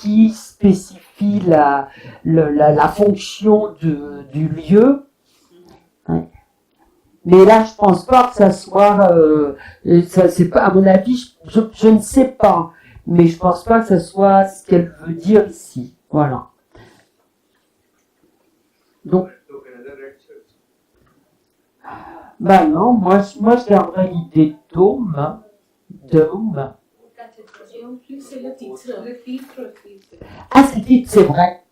qui spécifie la fonction du lieu. Ouais. Mais là, je pense pas que ça soit, ça, c'est pas, à mon avis, je ne sais pas, mais je pense pas que ça soit ce qu'elle veut dire ici. Voilà. Donc, bah non, moi je garderais l'idée de dôme, hein. Dôme. C'est le titre. Ah, c'est le titre, c'est vrai.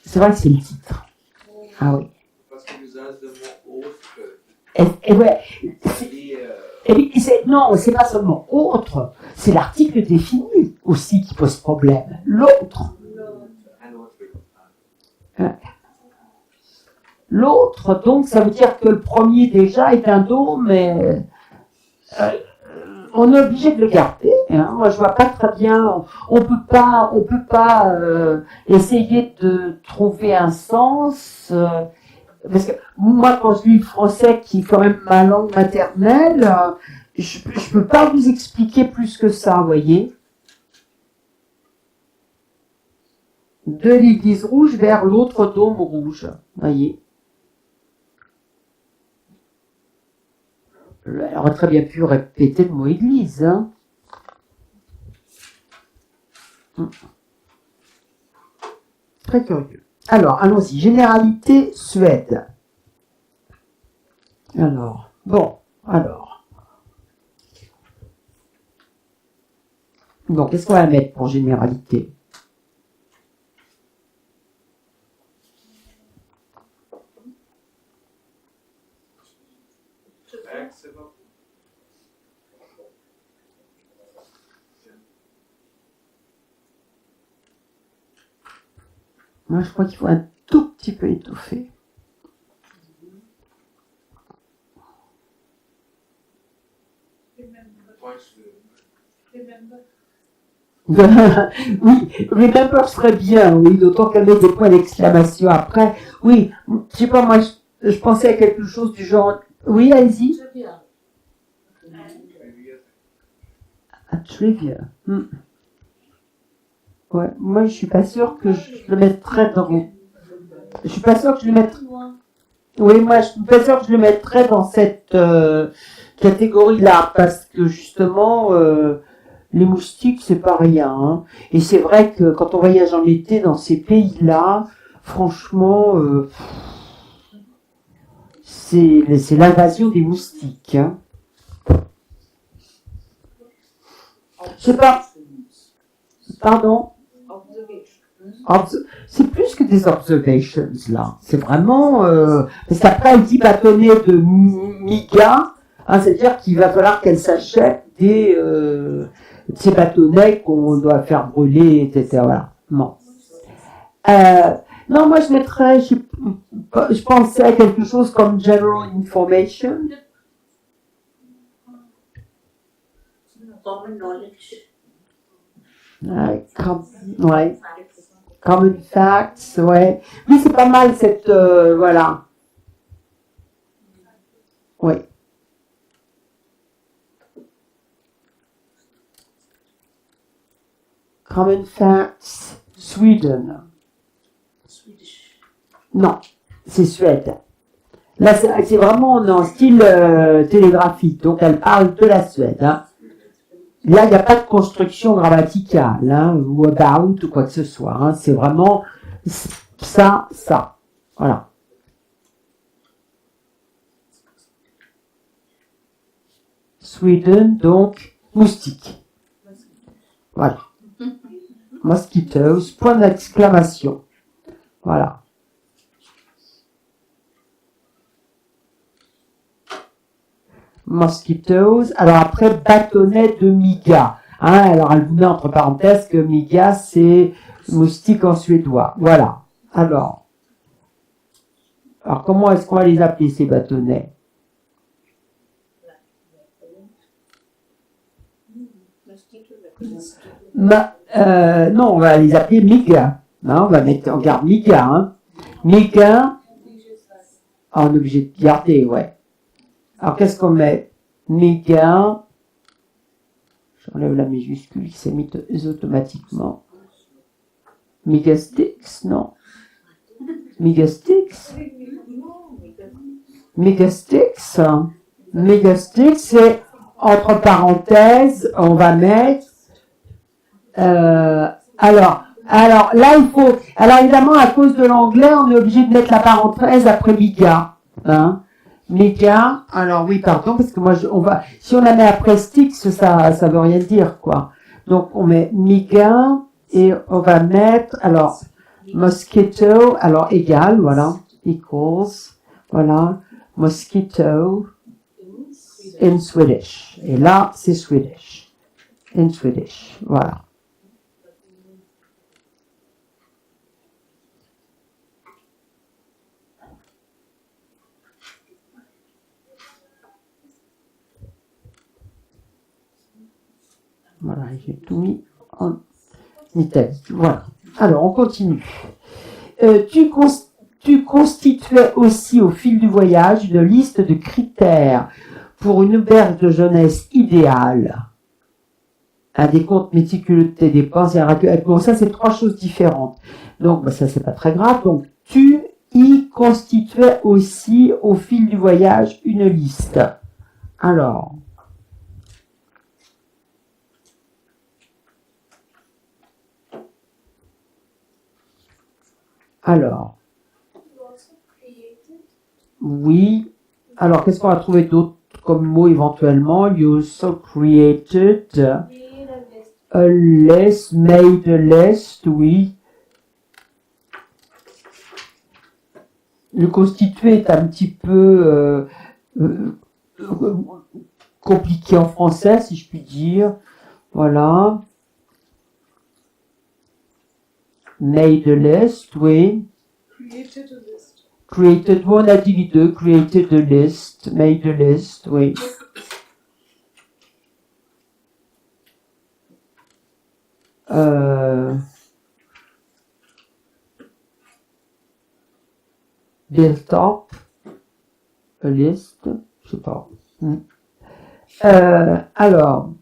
C'est vrai que c'est le titre. Ah oui. Parce que l'usage de mots autres. Et ouais. Non, c'est pas seulement autre, c'est l'article défini aussi qui pose problème. L'autre. L'autre, donc, ça veut dire que le premier déjà est un dôme, mais on est obligé de le garder. Hein. Moi, je vois pas très bien. On peut pas essayer de trouver un sens. Parce que moi, quand je lis le français, qui est quand même ma langue maternelle, je peux pas vous expliquer plus que ça, vous voyez. De l'église rouge vers l'autre dôme rouge, voyez. Elle aurait très bien pu répéter le mot église. Hein. Très curieux. Alors, allons-y. Généralité Suède. Alors, bon, alors. Donc, qu'est-ce qu'on va mettre pour généralité? Moi, je crois qu'il faut un tout petit peu étouffer. Oui, remember serait bien, oui, d'autant qu'elle met des points d'exclamation après. Oui, je sais pas, moi, je pensais à quelque chose du genre. Oui, allez-y. À trivia. Ouais, moi, je suis pas sûre que je le mettrais dans. Je suis pas sûre que je le mettrais. Oui, moi, je suis pas sûre que je le mettrais dans cette catégorie-là, parce que justement, les moustiques, c'est pas rien. Hein. Et c'est vrai que quand on voyage en été dans ces pays-là, franchement, c'est l'invasion des moustiques. Hein. Je sais pas. Pardon? C'est plus que des observations, là. C'est vraiment... parce qu'après, elle dit bâtonnet de miga, hein, c'est-à-dire qu'il va falloir qu'elle s'achète de ces bâtonnets qu'on doit faire brûler, etc. Voilà. Bon. Non, moi, je mettrais... Je pensais à quelque chose comme general information. Common knowledge. Ouais. Common facts, ouais. Oui, c'est pas mal cette... voilà. Oui. Common facts, Sweden. Non, c'est Suède. Là, c'est vraiment en style télégraphique. Donc, elle parle de la Suède. Hein. Là, il n'y a pas de construction grammaticale, hein, ou about, ou quoi que ce soit. Hein. C'est vraiment ça. Voilà. Sweden, donc, moustique. Voilà. Mosquitoes, point d'exclamation. Voilà. Mosquitoes. Alors après, bâtonnet de miga. Hein, alors elle vous met entre parenthèses que miga, c'est moustique en suédois. Voilà. Alors comment est-ce qu'on va les appeler, ces bâtonnets? Non, on va les appeler miga. Hein, on garde miga. Hein. Miga. On est obligé de garder, ouais. Alors, qu'est-ce qu'on met? Méga. J'enlève la majuscule qui s'est mise automatiquement. Megastix, non. Megastix. Megastix. Megastix, c'est entre parenthèses, on va mettre. Alors là, il faut. Alors évidemment, à cause de l'anglais, on est obligé de mettre la parenthèse après méga. Hein. Méga. Alors oui, pardon, parce que moi, si on la met après Stix, ça veut rien dire, quoi. Donc on met méga et on va mettre. Alors mosquito. Alors égal, voilà. Equals. Voilà. Mosquito in Swedish. Et là, c'est Swedish. In Swedish. Voilà. Voilà, j'ai tout mis en italique. Voilà. Alors, on continue. Tu constituais aussi au fil du voyage une liste de critères pour une auberge de jeunesse idéale. Un décompte méticuleux de tes dépenses et un rappel. Bon, ça, c'est 3 choses différentes. Donc, ça, c'est pas très grave. Donc, tu y constituais aussi au fil du voyage une liste. Alors. Oui. Alors, qu'est-ce qu'on va trouver d'autre comme mot éventuellement? You also created a list, made a list, oui. Le constituer est un petit peu compliqué en français, si je puis dire. Voilà. Made a list, oui. Created a list. Created, on a dit les deux. Created a list, made a list, oui. Built up a list, je sais pas. Alors,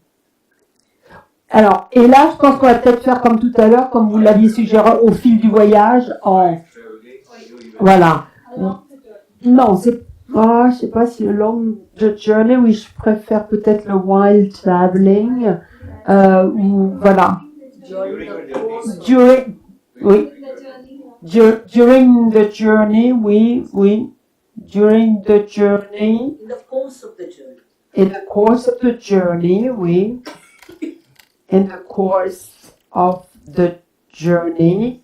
et là, je pense qu'on va peut-être faire comme tout à l'heure, comme vous l'aviez suggéré, au fil du voyage, voilà. Non, c'est, je sais pas si le long journey, oui, je préfère peut-être le while traveling, ou voilà. During, oui. During the journey, oui. During the journey. In the course of the journey. In the course of the journey, oui. In the course of the journey.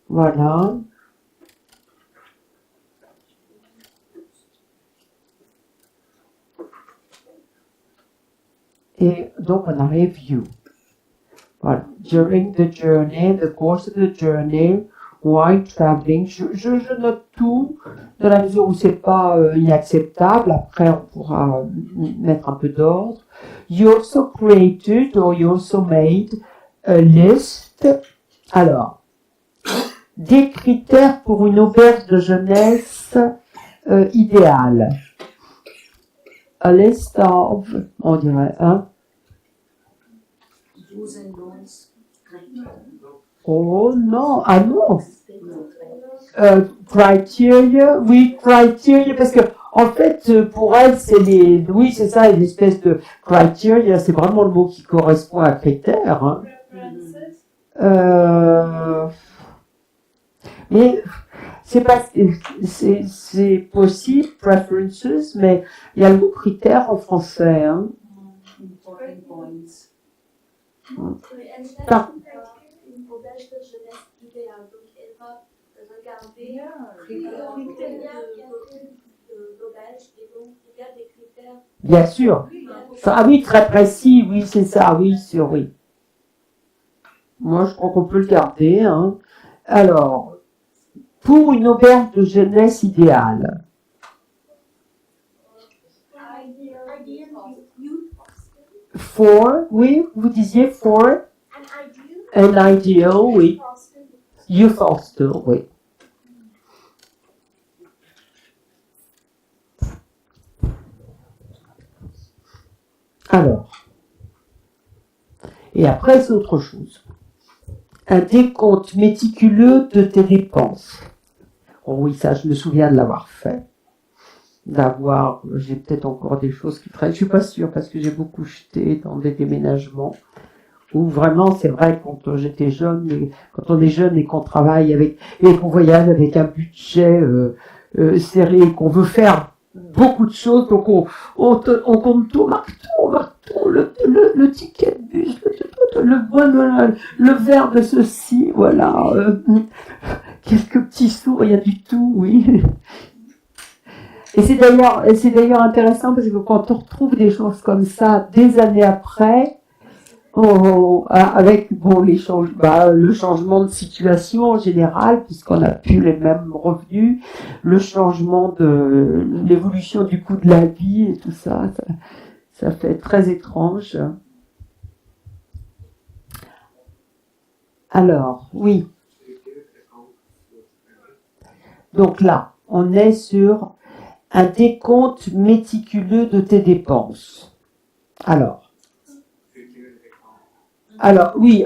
Voilà. Et donc on arrive you. Voilà. During the journey, the course of the journey, while traveling. Je note tout dans la mesure où c'est pas inacceptable. Après, on pourra mettre un peu d'ordre. You also created or you also made a list. Alors, des critères pour une auberge de jeunesse idéale. A list of, on dirait, hein? Do's and don'ts. Oh non, ah non. Criteria, oui, criteria, parce que en fait, pour elle, c'est oui, c'est ça, une espèce de criteria, c'est vraiment le mot qui correspond à critère. Hein. Mais c'est pas, c'est possible, preferences, mais il y a le mot critère en français. Hein. Important points. Par- Une auberge de jeunesse idéale. Donc, elle va regarder critères d'auberge et donc il y a des critères. Bien sûr. Ah oui, très précis, oui, c'est ça, oui, sûr, oui. Moi, je crois qu'on peut le garder. Hein. Alors, pour une auberge de jeunesse idéale. For, oui, vous disiez for. An ideal, oui. Youth hostel, oui. Alors. Et après, c'est autre chose. un décompte méticuleux de tes dépenses. Oh oui, ça, je me souviens de l'avoir fait. J'ai peut-être encore des choses qui traînent. Je suis pas sûre parce que j'ai beaucoup jeté dans des déménagements. Où vraiment, c'est vrai, quand j'étais jeune, quand on est jeune et qu'on travaille avec, et qu'on voyage avec un budget serré, qu'on veut faire beaucoup de choses, donc on compte tout, on marque tout, le ticket de bus, le verre de ceci, voilà, quelques petits sous, rien du tout, oui. Et c'est d'ailleurs intéressant parce que quand on retrouve des choses comme ça des années après, avec le changement de situation en général, puisqu'on n'a plus les mêmes revenus, le changement de l'évolution du coût de la vie et tout ça, ça fait très étrange. Alors, oui. Donc là, on est sur un décompte méticuleux de tes dépenses. Alors, oui,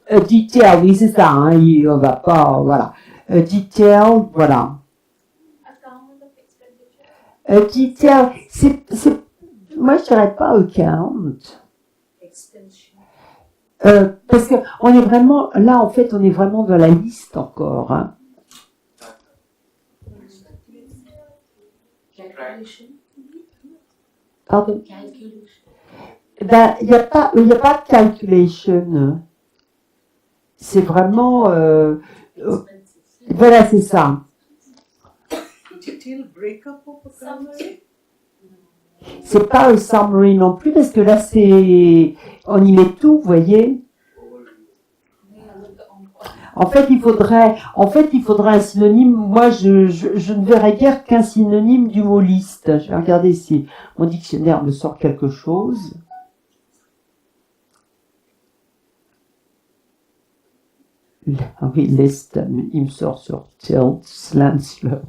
detail, oui, c'est ça, hein, on va pas, voilà. Detail, voilà. Account of expenditure. Detail, moi je dirais pas account. Extension. Parce que on est vraiment, là en fait, on est vraiment dans la liste encore, hein. Calculation. Pardon? Calculation. Ben, il n'y a pas de calculation. C'est vraiment, voilà, c'est ça. Detailed breakup of account. C'est pas un summary non plus, parce que là, on y met tout, vous voyez. En fait, il faudrait un synonyme. Moi, je ne verrais guère qu'un synonyme du mot liste. Je vais regarder si mon dictionnaire me sort quelque chose. Ah oui, list, il me sort sur Tilt, Slanslow,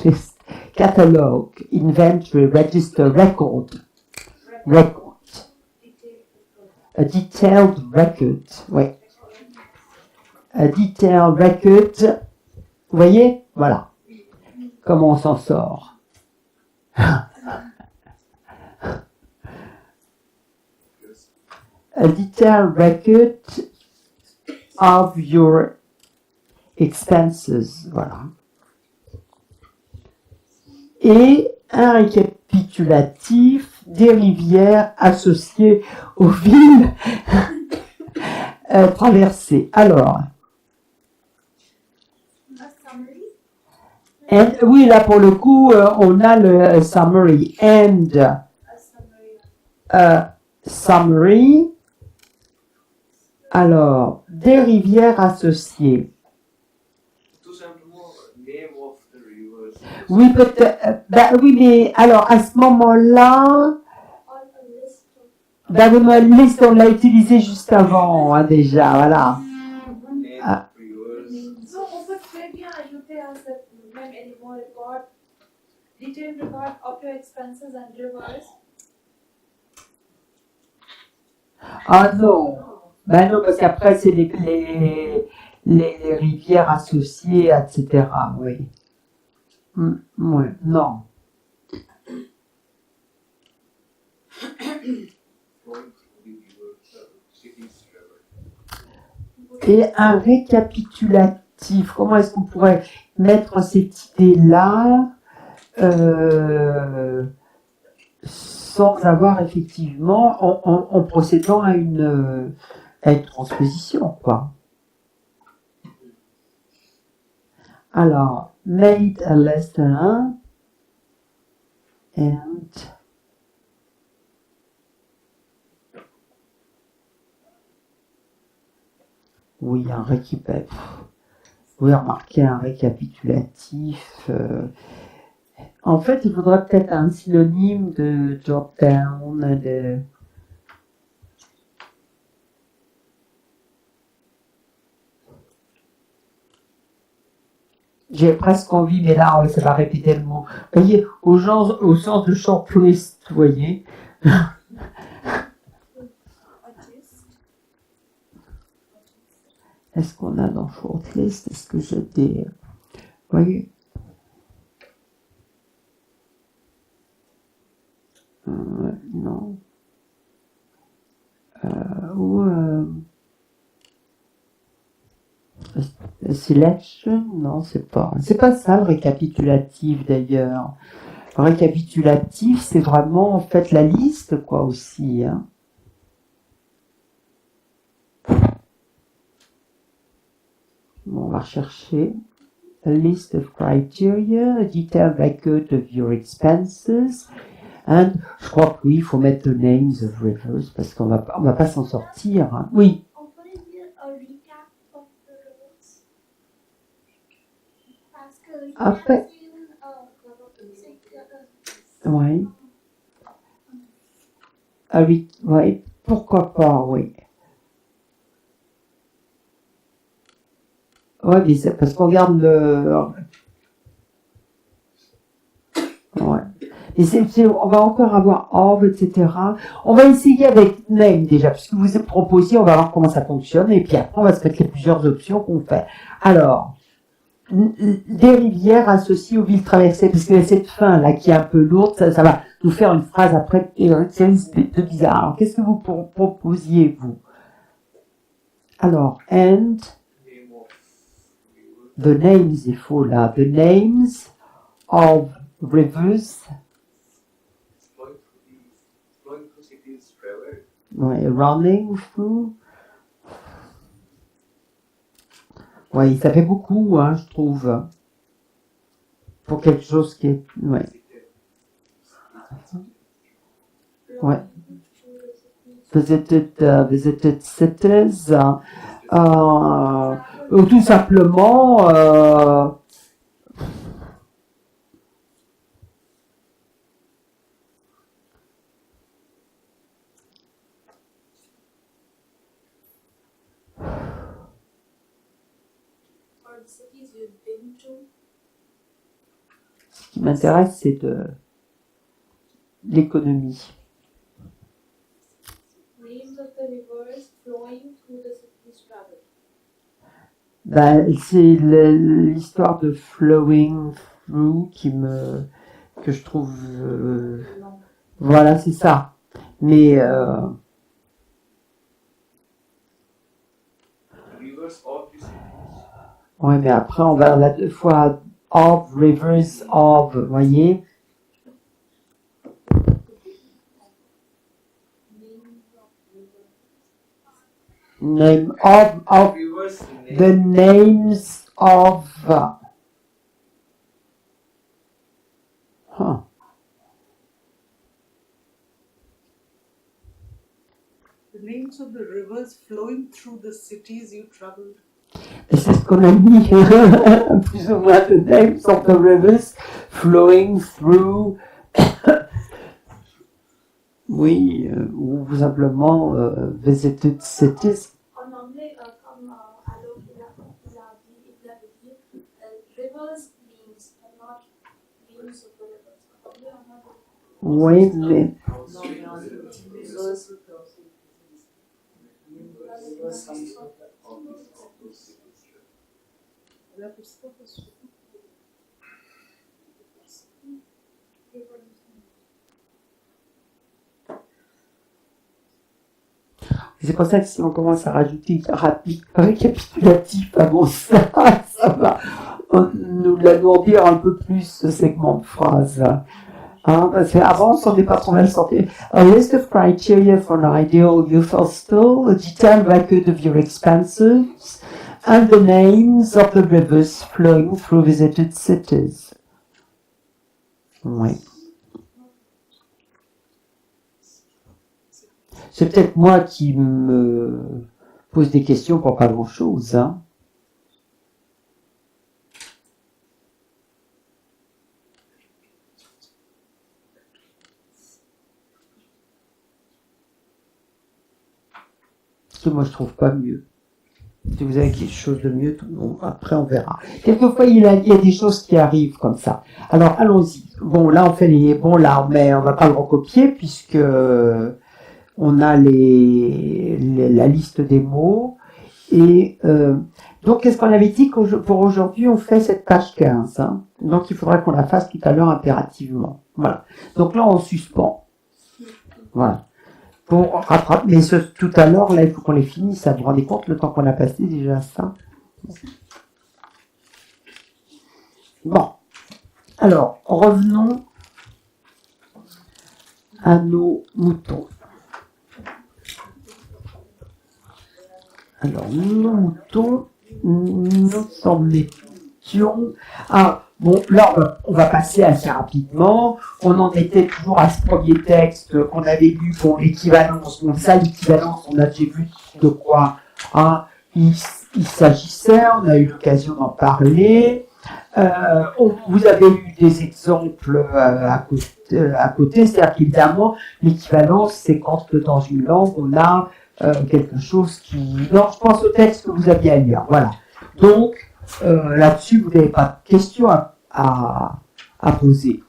list, catalogue, inventory, register, record, a detailed record, oui, a detailed record, vous voyez, voilà, comment on s'en sort. A detailed record of your expenses, voilà. Et un récapitulatif des rivières associées aux villes traversées. Alors, oui, là pour le coup, on a le summary and summary. Alors, des rivières associées. Tout simplement, name of the rivers. Oui, peut-être. Oui, mais alors à ce moment-là, Or a list of la liste, on l'a utilisé juste avant, hein, déjà, voilà. Name Ah. of rivers. So, on peut très bien ajouter à cette même élément report, detailed report of your expenses and rivers. Ah non. Ben non, parce qu'après, c'est les rivières associées, etc. Oui. Oui, non. Flowing through the rivers, cities, river. Et un récapitulatif. Comment est-ce qu'on pourrait mettre cette idée-là sans avoir effectivement, en procédant à une transposition, quoi. Alors, made a less than and oui, remarquez un récapitulatif. En fait, il faudrait peut-être un synonyme de drop down, de j'ai presque envie, mais là, ça va répéter le mot. Vous voyez, au sens de shortlist, vous voyez. Est-ce qu'on a dans Shortlist? Est-ce que j'ai des... Vous voyez? Non. Selection? Non, c'est pas ça le récapitulatif d'ailleurs. Le récapitulatif, c'est vraiment en fait la liste, quoi, aussi, hein. Bon, on va rechercher. A list of criteria, a detailed record of your expenses, and je crois que oui, il faut mettre the names of rivers parce qu'on va pas s'en sortir, hein. Oui. On pourrait dire un recap of the rivers. Parce que Après. Oui. Ah oui, oui, pourquoi pas, oui. Ouais, mais c'est parce qu'on regarde le... Ouais. Et on va encore avoir of, etc. On va essayer avec name déjà, puisque vous êtes proposé, on va voir comment ça fonctionne, et puis après on va se mettre les plusieurs options qu'on fait. Alors, des rivières associées aux villes traversées, parce que cette fin là qui est un peu lourde, ça va nous faire une phrase après qui risque de bizarre. Alors, qu'est-ce que vous proposiez, vous? Alors, and... The names, il faut là. The names of rivers. Flowing through cities traveled. Ouais, running through. Ouais, ça fait beaucoup, hein, je trouve. Pour quelque chose qui est... Ouais. Ouais. Visited cities. Ou tout simplement ce qui m'intéresse, c'est de l'économie. Names of the rivers flowing through the cities traveled. Ben, c'est l'histoire de flowing through que je trouve voilà, c'est ça. Mais Rivers of the cities. ouais, mais après on va la deux fois of rivers of, vous voyez. Name of Rivers name. the names of huh. The names of the rivers flowing through the cities you traveled. Et c'est ce qu'on a mis plus ou moins the names of the rivers flowing through oui, ou simplement visited cities. En anglais, comme alors il avait dit, rivers means not names of the rivers. En anglais, on a Oui, mais c'est pour ça que si on commence à rajouter récapitulatif avant ça, ça va nous l'alourdir un peu plus ce segment de phrase. Hein, parce qu'avant, on n'est pas trop mal sorti. A list of criteria for an ideal youth hostel, a detailed record of your expenses, and the names of the rivers flowing through visited cities. Oui. C'est peut-être moi qui me pose des questions pour pas grand-chose, hein. Que moi je trouve pas mieux. Si vous avez quelque chose de mieux, bon, après on verra. Quelquefois il y a des choses qui arrivent comme ça. Alors allons-y. Bon là on fait on va pas le recopier puisque on a la liste des mots Et donc, qu'est-ce qu'on avait dit pour aujourd'hui, on fait cette page 15. Hein. Donc, il faudra qu'on la fasse tout à l'heure impérativement. Voilà. Donc là, on suspend. Voilà. Pour rattraper. Mais tout à l'heure, là, il faut qu'on les finisse. Ça vous rendez compte le temps qu'on a passé déjà ça? Bon. Alors, revenons à nos moutons. Alors, nos moutons, nous en étions... Ah, bon, là, on va passer assez rapidement. On en était toujours à ce premier texte qu'on avait lu, bon, l'équivalence. Bon, ça, l'équivalence, on a déjà vu de quoi il s'agissait, on a eu l'occasion d'en parler. Vous avez eu des exemples à côté, c'est-à-dire qu'évidemment, l'équivalence, c'est quand dans une langue, on a quelque chose qui... Non, je pense au texte que vous aviez à lire, voilà. Donc, là-dessus, vous n'avez pas de questions à poser.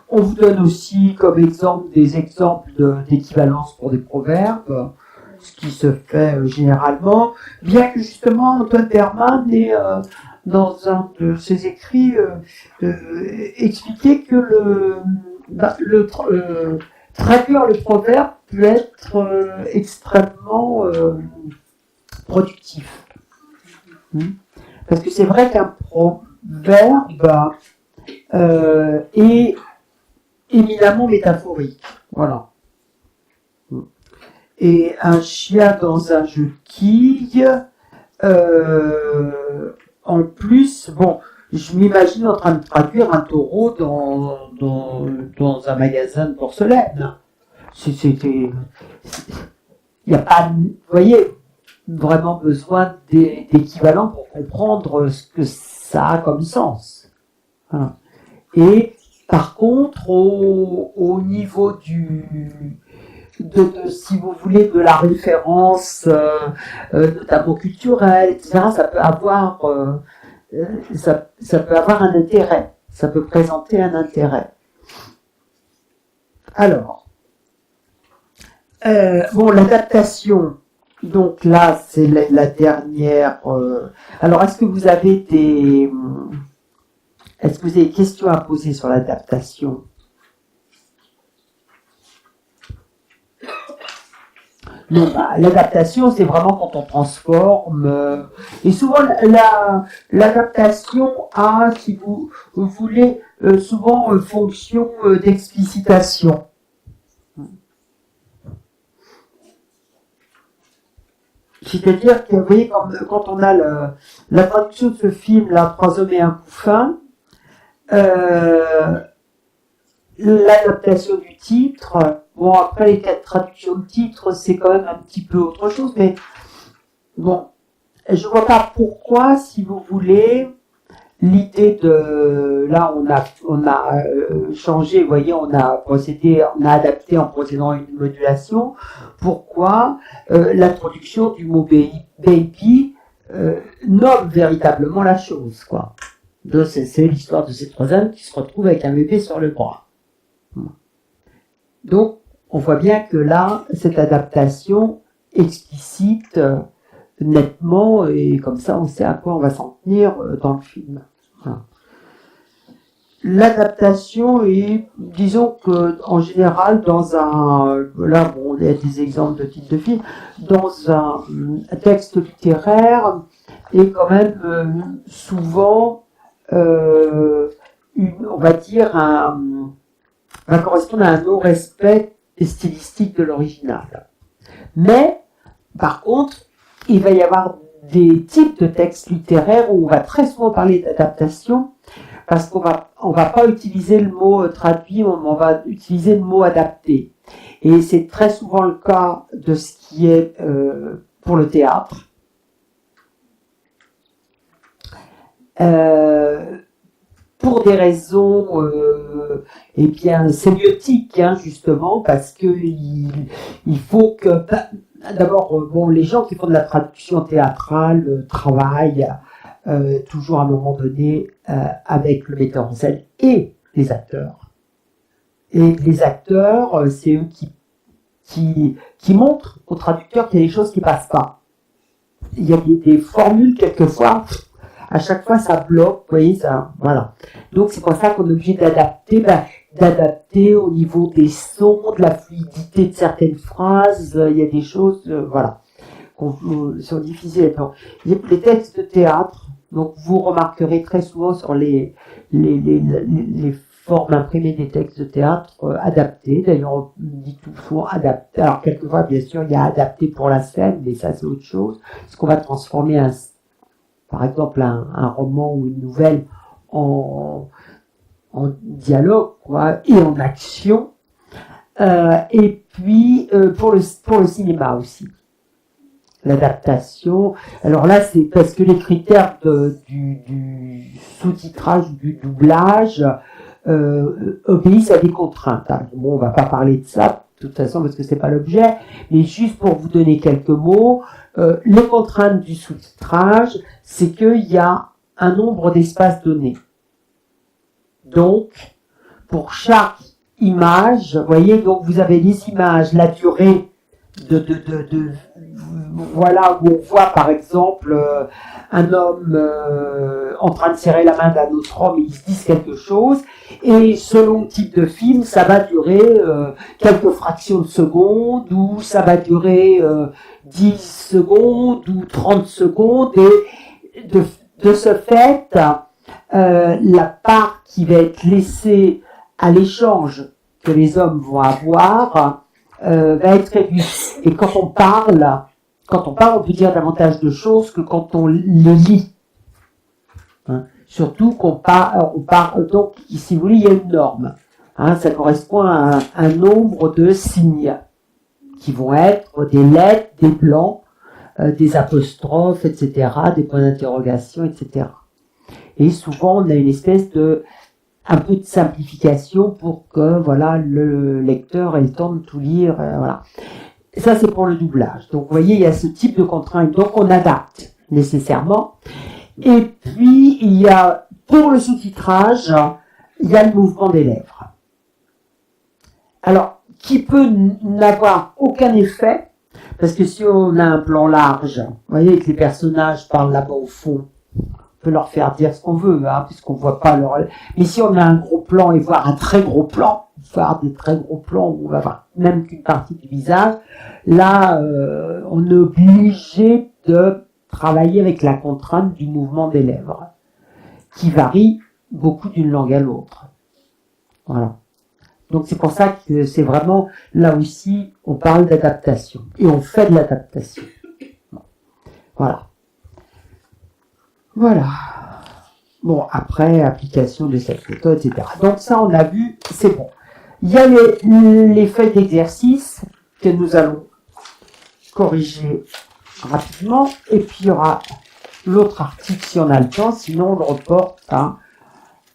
On vous donne aussi comme exemple des exemples d'équivalence pour des proverbes, ce qui se fait généralement, bien que justement Antoine Berman ait, dans un de ses écrits, expliqué que traduire le proverbe peut être extrêmement productif. Parce que c'est vrai qu'un proverbe est éminemment métaphorique. Voilà. Et un chien dans un jeu de quilles, en plus, bon, je m'imagine en train de traduire un taureau dans un magasin de porcelaine. Il n'y a pas, vous voyez, vraiment besoin d'équivalent pour comprendre ce que ça a comme sens. Voilà. Et par contre, au niveau si vous voulez, de la référence, notamment culturelle, etc., ça peut avoir un intérêt. Ça peut présenter un intérêt. Alors, bon, l'adaptation. Donc là, c'est la dernière. Alors, est-ce que vous avez des questions à poser sur l'adaptation? Non, l'adaptation, c'est vraiment quand on transforme. Et souvent, l'adaptation a, si vous voulez, souvent fonction d'explicitation. C'est-à-dire que, vous voyez, quand on a la traduction de ce film, là, 3 hommes et un couffin, l'adaptation du titre, bon, après les 4 traductions de titre, c'est quand même un petit peu autre chose, mais bon, je vois pas pourquoi, si vous voulez, l'idée de, là, on a changé, vous voyez, on a adapté en procédant à une modulation, pourquoi l'introduction du mot baby nomme véritablement la chose, quoi. C'est l'histoire de ces 3 hommes qui se retrouvent avec un bébé sur le bras. Donc, on voit bien que là, cette adaptation explicite nettement, et comme ça, on sait à quoi on va s'en tenir dans le film. Voilà. L'adaptation est, disons que en général, là, bon, il y a des exemples de titres de films, dans un texte littéraire, est quand même souvent, on va dire, va correspondre à un non-respect stylistique de l'original. Mais, par contre, il va y avoir des types de textes littéraires où on va très souvent parler d'adaptation, parce qu'on va pas utiliser le mot traduit, on va utiliser le mot adapté. Et c'est très souvent le cas de ce qui est pour le théâtre. Pour des raisons eh bien sémiotiques, hein, justement, parce que il faut que d'abord bon, les gens qui font de la traduction théâtrale travaillent toujours à un moment donné avec le metteur en scène et les acteurs. Et les acteurs, c'est eux qui montre au traducteur qu'il y a des choses qui passent pas. Il y a des formules quelquefois, à chaque fois ça bloque, vous voyez ça, voilà. Donc c'est pour ça qu'on est obligé d'adapter au niveau des sons, de la fluidité de certaines phrases. Il y a des choses, voilà, sont difficiles. Les textes de théâtre, donc vous remarquerez très souvent sur les formes imprimées des textes de théâtre adaptés. D'ailleurs, on dit toujours adapté. Alors quelquefois, bien sûr, il y a adapté pour la scène, mais ça c'est autre chose. Parce qu'on va transformer par exemple un roman ou une nouvelle en dialogue, quoi, et en action. Et puis pour le cinéma aussi. L'adaptation. Alors là, c'est parce que les critères du sous-titrage, du doublage, obéissent à des contraintes. Alors, bon, on va pas parler de ça, de toute façon, parce que c'est pas l'objet, mais juste pour vous donner quelques mots, les contraintes du sous-titrage, c'est qu'il y a un nombre d'espaces donnés. Donc, pour chaque image, vous voyez, donc vous avez les images, la durée voilà, où on voit par exemple un homme en train de serrer la main d'un autre homme, ils se disent quelque chose, et selon le type de film, ça va durer quelques fractions de secondes, ou ça va durer 10 secondes, ou 30 secondes, et de ce fait, la part qui va être laissée à l'échange que les hommes vont avoir va être réduite. Et quand on parle, on peut dire davantage de choses que quand on le lit. Hein. Surtout qu'on parle, donc, si vous voulez, il y a une norme. Hein, ça correspond à un nombre de signes qui vont être des lettres, des blancs, des apostrophes, etc., des points d'interrogation, etc. Et souvent, on a une espèce un peu de simplification pour que, voilà, le lecteur ait le temps de tout lire, voilà. Et ça, c'est pour le doublage. Donc, vous voyez, il y a ce type de contraintes. Donc, on adapte nécessairement. Et puis, il y a, pour le sous-titrage, il y a le mouvement des lèvres. Alors, qui peut n'avoir aucun effet, parce que si on a un plan large, vous voyez que les personnages parlent là-bas au fond, on peut leur faire dire ce qu'on veut, hein, puisqu'on voit pas leur... Mais si on a un gros plan et voire un très gros plan, voire des très gros plans où on va voir même qu'une partie du visage, là, on est obligé de travailler avec la contrainte du mouvement des lèvres, qui varie beaucoup d'une langue à l'autre. Voilà. Donc c'est pour ça que c'est vraiment, là aussi, on parle d'adaptation. Et on fait de l'adaptation. Voilà. Voilà. Bon, après, application de cette méthode, etc. Donc ça, on a vu, c'est bon. Il y a les feuilles d'exercice que nous allons corriger rapidement. Et puis, il y aura l'autre article si on a le temps. Sinon, on le reporte à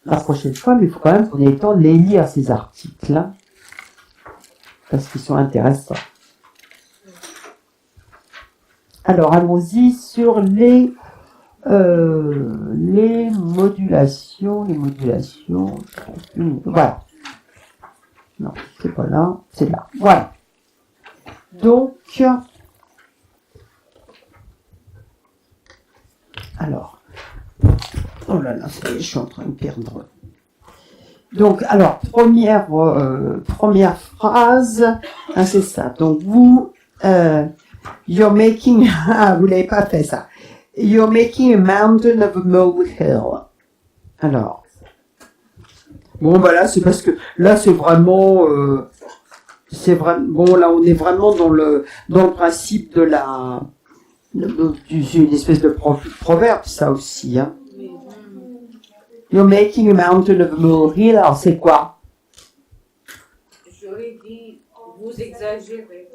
la prochaine fois. Mais il faut quand même qu'on ait le temps de les lire, ces articles-là. Parce qu'ils sont intéressants. Alors, allons-y sur les modulations, voilà. Non, c'est pas là, c'est là. Voilà. Donc, alors, oh là là, je suis en train de perdre. Donc, alors, première phrase, hein, c'est ça. Donc, vous, you're making, vous l'avez pas fait ça. You're making a mountain of a molehill. Alors. Bon, bah là, c'est parce que, là, c'est vraiment, bon, là, on est vraiment dans le principe de c'est une espèce de proverbe, ça aussi, hein. You're making a mountain of a molehill. Alors, c'est quoi? J'aurais dit, vous exagérez.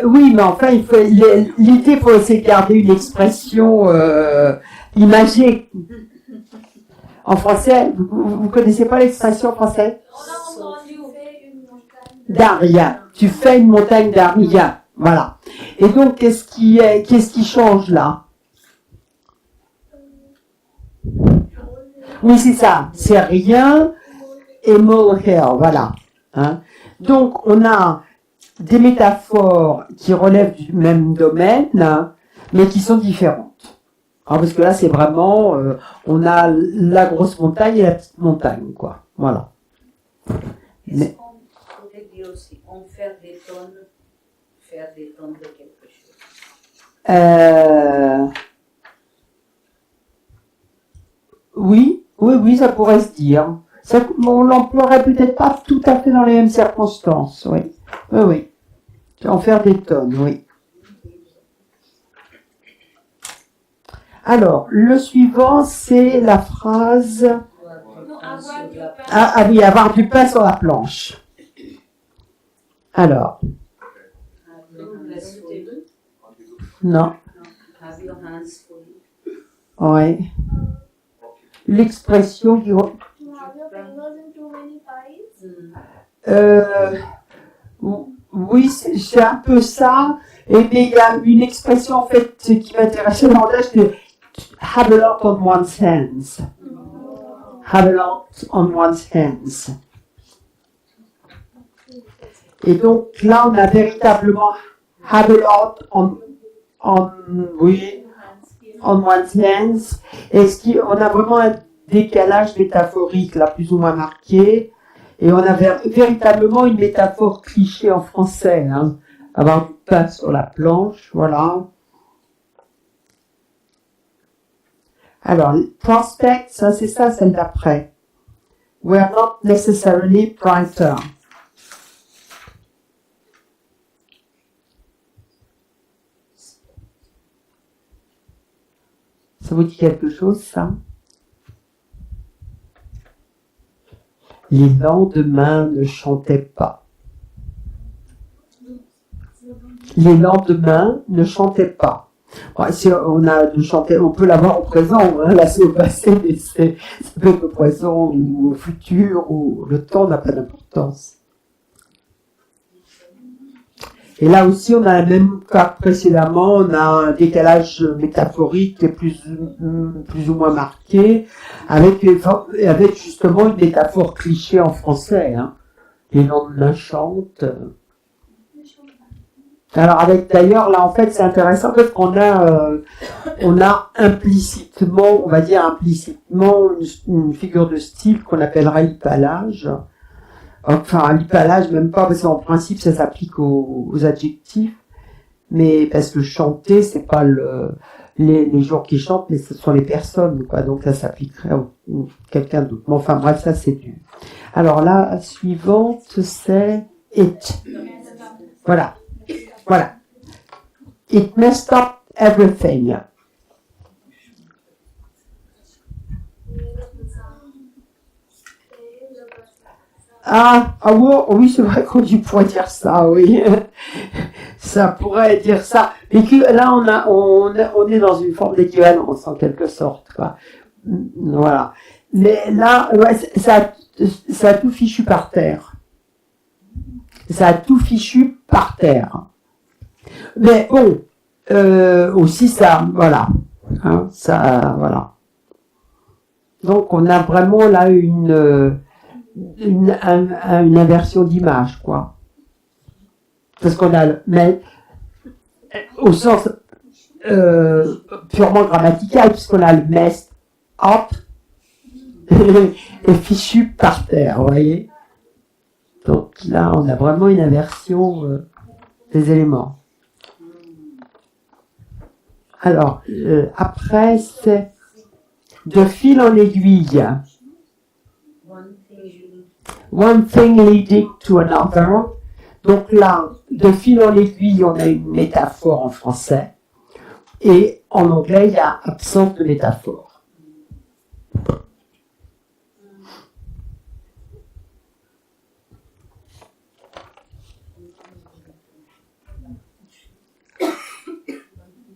Oui, mais enfin, l'idée, il faut essayer de garder une expression imagée. En français, vous connaissez pas l'expression française? On a entendu faire une montagne d'Aria. Tu fais une montagne d'Aria. Voilà. Et donc, qu'est-ce qui change là? Oui, c'est ça. C'est rien et molehill. Voilà. Hein? Donc, on a des métaphores qui relèvent du même domaine, mais qui sont différentes. Alors, parce que là, c'est vraiment, on a la grosse montagne et la petite montagne, quoi. Voilà. Mais- Est-ce qu'on pourrait dire aussi, faire des tonnes de quelque chose? Oui, ça pourrait se dire. Ça, on l'emploierait peut-être pas tout à fait dans les mêmes circonstances, oui. Oui. En faire des tonnes, oui. Alors, le suivant, c'est la phrase oui, avoir du pain sur la planche. Alors, non, Have your hands full. ouais. L'expression qui... To have your fingers in too many pies. Oui, c'est un peu ça. Mais il y a une expression en fait qui m'intéressait dans l'âge, c'est have a lot on one's hands. Have a lot on one's hands. Et donc là, on a véritablement have a lot on one's hands. On a vraiment un décalage métaphorique là, plus ou moins marqué. Et on a véritablement une métaphore cliché en français. Hein. Avoir du pain sur la planche, voilà. Alors, prospect, ça c'est ça, celle d'après. We're not necessarily brighter. Ça vous dit quelque chose, ça? Les lendemains ne chantaient pas. Les lendemains ne chantaient pas. Ouais, si on a de chanter, on peut l'avoir au présent, hein, là c'est au passé, mais ça peut être au présent ou au futur, ou le temps n'a pas d'importance. Et là aussi, on a le même cas précédemment, on a un décalage métaphorique qui est plus ou moins marqué, avec justement une métaphore cliché en français. Hein. Les lendemains chantent. Alors d'ailleurs, là en fait, c'est intéressant parce qu'on a implicitement, on va dire implicitement, une figure de style qu'on appellerait l'hypallage. Enfin, l'hypallage, même pas, parce qu'en principe, ça s'applique aux adjectifs, mais parce que chanter, c'est pas les gens qui chantent, mais ce sont les personnes, quoi, donc ça s'appliquerait à quelqu'un d'autre. Mais enfin, bref, ça, c'est du... Alors là, la suivante, c'est it. Voilà. It messed up everything. Oui, c'est vrai qu'on pourrait dire ça, oui. Ça pourrait dire ça. Mais que, là, on est dans une forme d'équivalence, en quelque sorte, quoi. Voilà. Mais là, ouais, ça a tout fichu par terre. Ça a tout fichu par terre. Mais bon, aussi ça, voilà. Hein, ça, voilà. Donc, on a vraiment là une inversion d'image, quoi. Parce qu'on a, mais au sens purement grammatical, puisqu'on a le messed up et fichu par terre, vous voyez. Donc là, on a vraiment une inversion des éléments. Alors, après, c'est de fil en aiguille. One thing leading to another. Donc là, de fil en aiguille, on a une métaphore en français. Et en anglais, il y a absence de métaphore.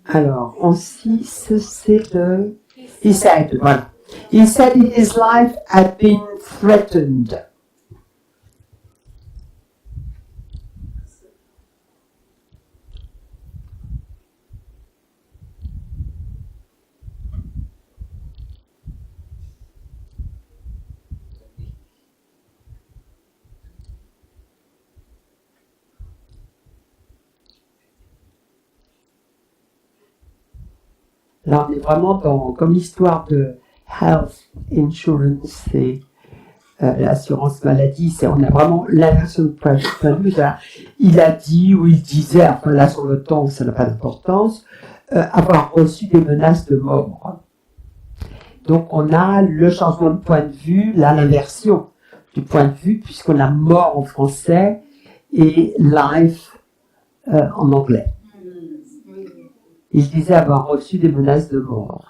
Alors, en 6, c'est le... He said, voilà. He said his life had been threatened. Là, on est vraiment comme l'histoire de health insurance, c'est l'assurance maladie, on a vraiment l'inversion de point de vue. Il a dit, ou il disait, enfin là sur le temps, ça n'a pas d'importance, avoir reçu des menaces de mort. Donc on a le changement de point de vue, là l'inversion du point de vue, puisqu'on a mort en français et life en anglais. Il disait avoir reçu des menaces de mort.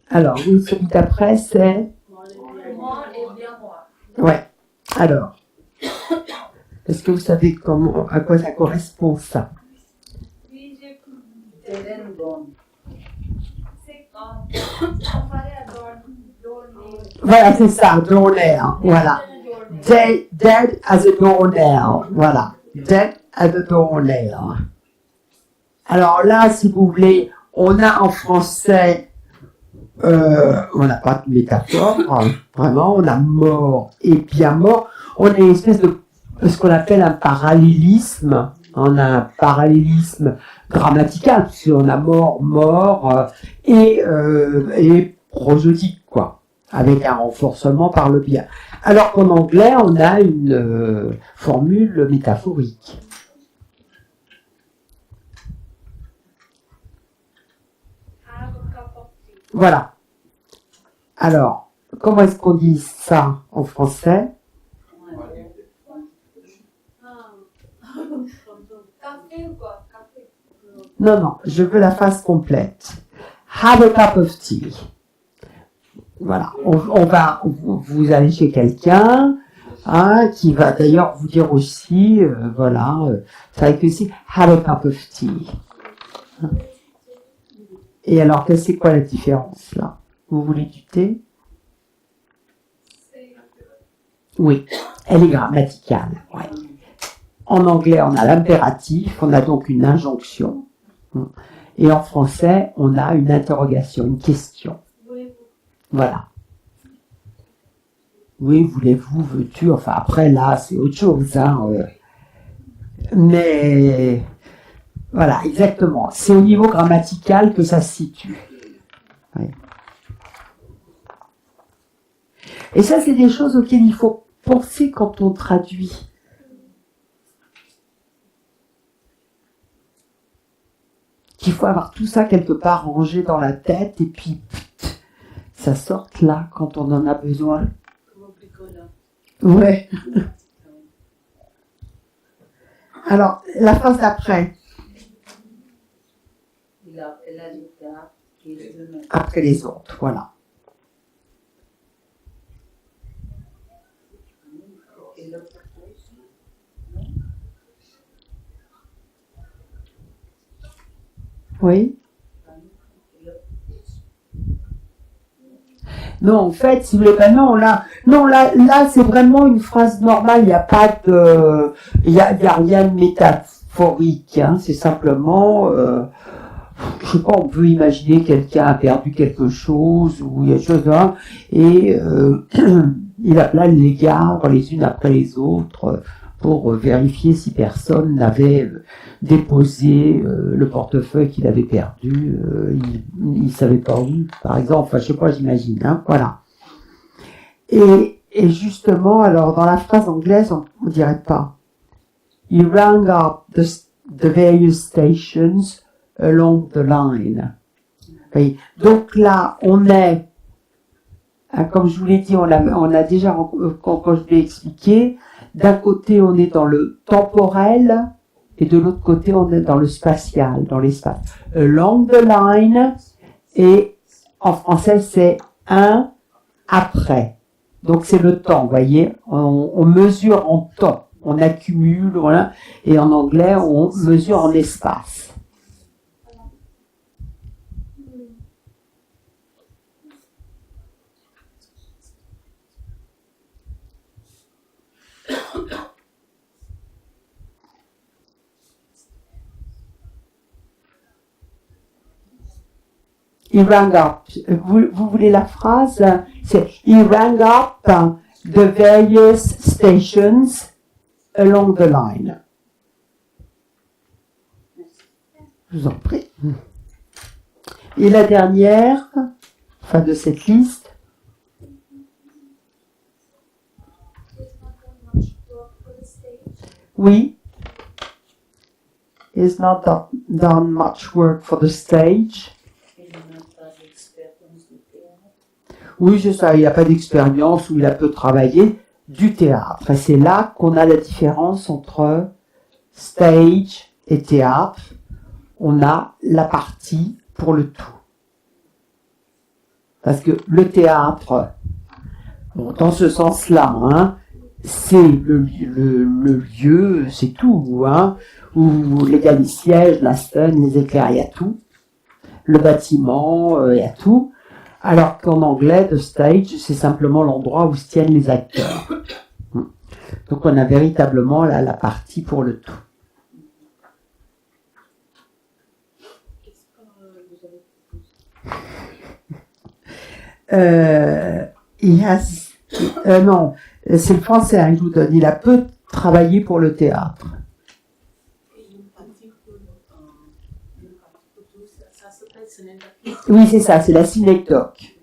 Alors, oui, celui d'après, c'est... Mort et bien mort. Ouais. Alors, est-ce que vous savez à quoi ça correspond, ça? Oui, j'ai Terrain bon. c'est comparé à doornail. Voilà, c'est ça, doornail. Voilà. Dead as a doornail. Voilà. Dead as a doornail. Alors là, si vous voulez, on a en français... on n'a pas de métaphore, vraiment, on a mort et bien mort. On a une espèce de ce qu'on appelle un parallélisme. On a un parallélisme grammatical, puisqu'on a mort et prosodique, quoi, avec un renforcement par le bien. Alors qu'en anglais, on a une formule métaphorique. Have a cup of tea. Voilà. Alors, comment est-ce qu'on dit ça en français? Café ou quoi? Café. Non, je veux la phrase complète. Have a cup of tea. Voilà, vous allez chez quelqu'un, qui va d'ailleurs vous dire aussi, ça va être aussi have a cup of tea. Et alors, c'est quoi la différence là? Vous voulez du thé? Oui, elle est grammaticale. Ouais. En anglais, on a l'impératif, on a donc une injonction. Et en français, on a une interrogation, une question. Voilà. Oui, voulez-vous, veux-tu, enfin après là, c'est autre chose. Mais voilà, exactement. C'est au niveau grammatical que ça se situe. Ouais. Et ça, c'est des choses auxquelles il faut penser quand on traduit. Qu'il faut avoir tout ça quelque part rangé dans la tête et puis ça sorte là quand on en a besoin. Ouais. Alors, la phrase d'après. Elle ajouta après les autres, voilà. Oui. Non, en fait, si vous voulez, là, c'est vraiment une phrase normale. Il n'y a pas de, il y a rien de métaphorique. C'est simplement, je sais pas, on peut imaginer quelqu'un a perdu quelque chose ou il y a des choses là, et il appela les gares les unes après les autres pour vérifier si personne n'avait déposé le portefeuille qu'il avait perdu. Il savait pas où, par exemple. Enfin, je sais pas, j'imagine. Voilà. Et justement, alors dans la phrase anglaise, on dirait pas. He rang up the various stations along the line. Oui. Donc là, on est, comme je vous l'ai dit, on a déjà, quand je l'ai expliqué, d'un côté on est dans le temporel et de l'autre côté on est dans le spatial, dans l'espace. Along the line, et en français c'est un après. Donc c'est le temps, vous voyez, on mesure en temps, on accumule, voilà, et en anglais on mesure en espace. He rang up. Vous voulez la phrase? C'est He rang up the various stations along the line. Je vous en prie. Et la dernière, fin de cette liste, It's not done much work for the stage. oui, is not done much work for the stage. Il n'a pas d'expérience du théâtre. Oui, c'est ça, il n'a pas d'expérience ou il a peu travaillé du théâtre. Et c'est là qu'on a la différence entre stage et théâtre. On a la partie pour le tout. Parce que le théâtre, bon, dans ce sens-là, hein, c'est le lieu, c'est tout, hein, où il y a les sièges, la scène, les éclairs, il y a tout. Le bâtiment, il y a tout. Alors qu'en anglais, the stage, c'est simplement l'endroit où se tiennent les acteurs. Donc on a véritablement la partie pour le tout. Non, c'est le français, hein, je vous donne. Il a peu travaillé pour le théâtre. Oui, c'est ça, c'est la synecdoque.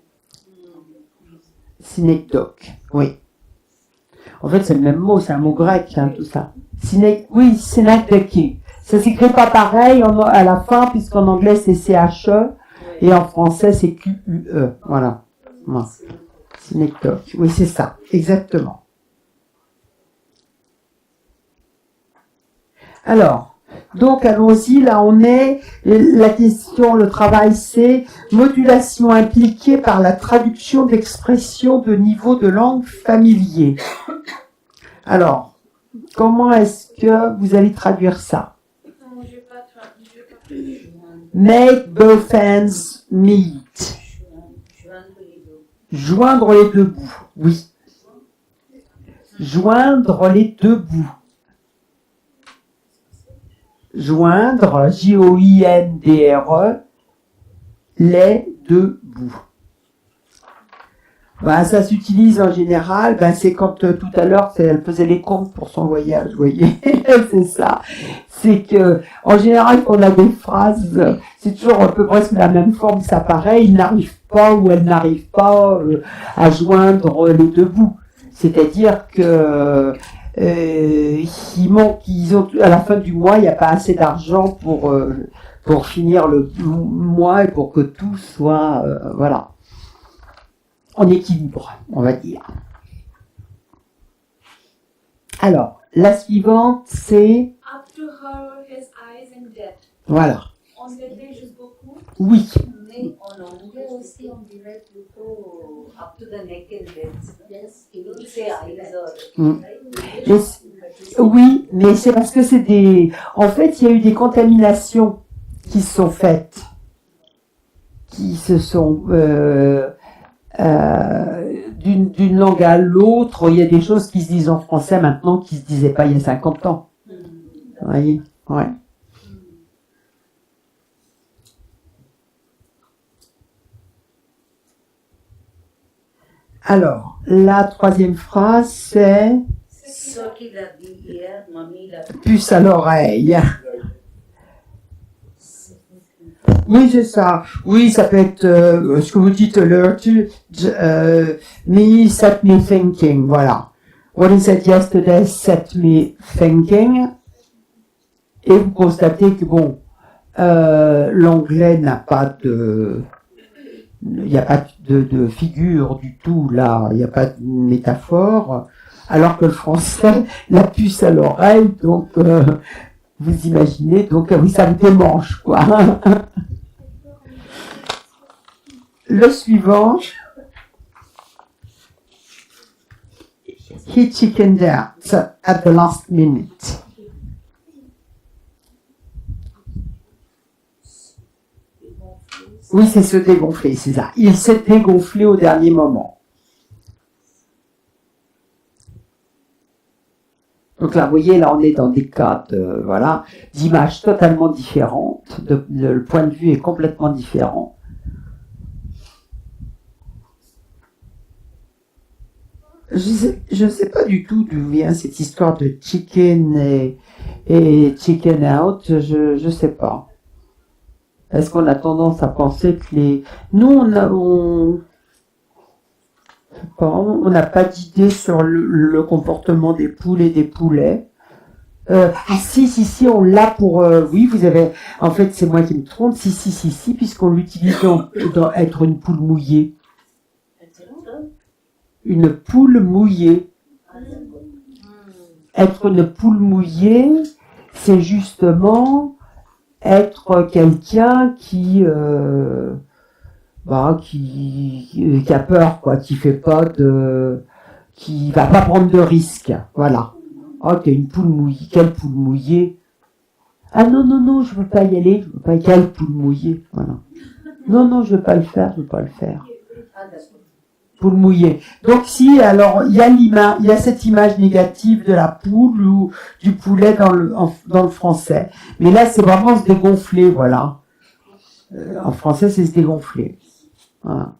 Synecdoque, oui. En fait, c'est le même mot, c'est un mot grec, hein, tout ça. Oui, synecdoche. Ça s'écrit pas pareil à la fin, puisqu'en anglais c'est CHE, et en français c'est QUE. Voilà. Voilà. Synecdoche. Oui, c'est ça, exactement. Alors, donc allons-y, là on est, la question, le travail c'est modulation impliquée par la traduction d'expressions de niveau de langue familier. Alors, comment est-ce que vous allez traduire ça? Non, je vais pas traduire. Make both ends meet. Joindre les deux bouts, oui. Joindre les deux bouts. Joindre, Joindre, les deux bouts. Ben, ça s'utilise en général, ben, c'est quand tout à l'heure elle faisait les comptes pour son voyage, vous voyez, c'est ça. C'est que en général quand on a des phrases, c'est toujours un peu presque la même forme, ça paraît, il n'arrive pas ou elle n'arrive pas à joindre les deux bouts. C'est-à-dire que il manque, à la fin du mois, il n'y a pas assez d'argent pour finir le mois et pour que tout soit voilà, en équilibre, on va dire. Alors, la suivante, c'est... Up to her, his eyes in debt. Voilà. On néglige beaucoup. Oui. Mais en anglais aussi, on dirait plutôt up to the neck and legs. Yes. You don't say eyes or... Mm. Oui, mais c'est parce que c'est des... En fait, il y a eu des contaminations qui se sont faites, qui se sont... d'une langue à l'autre, il y a des choses qui se disent en français maintenant qui se disaient pas il y a 50 ans. Vous voyez? Ouais. Alors, la troisième phrase, c'est Ce qu'il a dit hier, mamie l'a puce à l'oreille. Oui, c'est ça. Oui, ça peut être ce que vous dites, alert, me, set me thinking, voilà. What he said yesterday set me thinking. Et vous constatez que, bon, l'anglais n'a pas de... Il n'y a pas de figure du tout, là. Il n'y a pas de métaphore. Alors que le français, la puce à l'oreille, donc... vous imaginez, donc oui, ça vous démange, quoi. Le suivant, he chickened out at the last minute. Oui, c'est se dégonfler, c'est ça. Il s'est dégonflé au dernier moment. Donc là, vous voyez, là, on est dans des cas de, voilà, d'images totalement différentes. Le point de vue est complètement différent. je sais pas du tout d'où vient cette histoire de chicken et chicken out, je sais pas. Est-ce qu'on a tendance à penser que nous, on n'a pas d'idée sur le comportement des poules et des poulets. Si, on l'a pour... oui, vous avez... En fait, c'est moi qui me trompe. Si, puisqu'on l'utilise dans être une poule mouillée. Une poule mouillée. Être une poule mouillée, c'est justement être quelqu'un qui a peur, quoi, qui fait pas qui va pas prendre de risques. Voilà. Oh, t'es une poule mouillée. Quelle poule mouillée? Ah non, je veux pas y aller. Je veux pas. Quelle poule mouillée? Voilà. Non, je veux pas le faire. Poule mouillée. Donc si, alors il y a cette image négative de la poule ou du poulet dans le français. Mais là, c'est vraiment se dégonfler, voilà. En français, c'est se dégonfler. Voilà.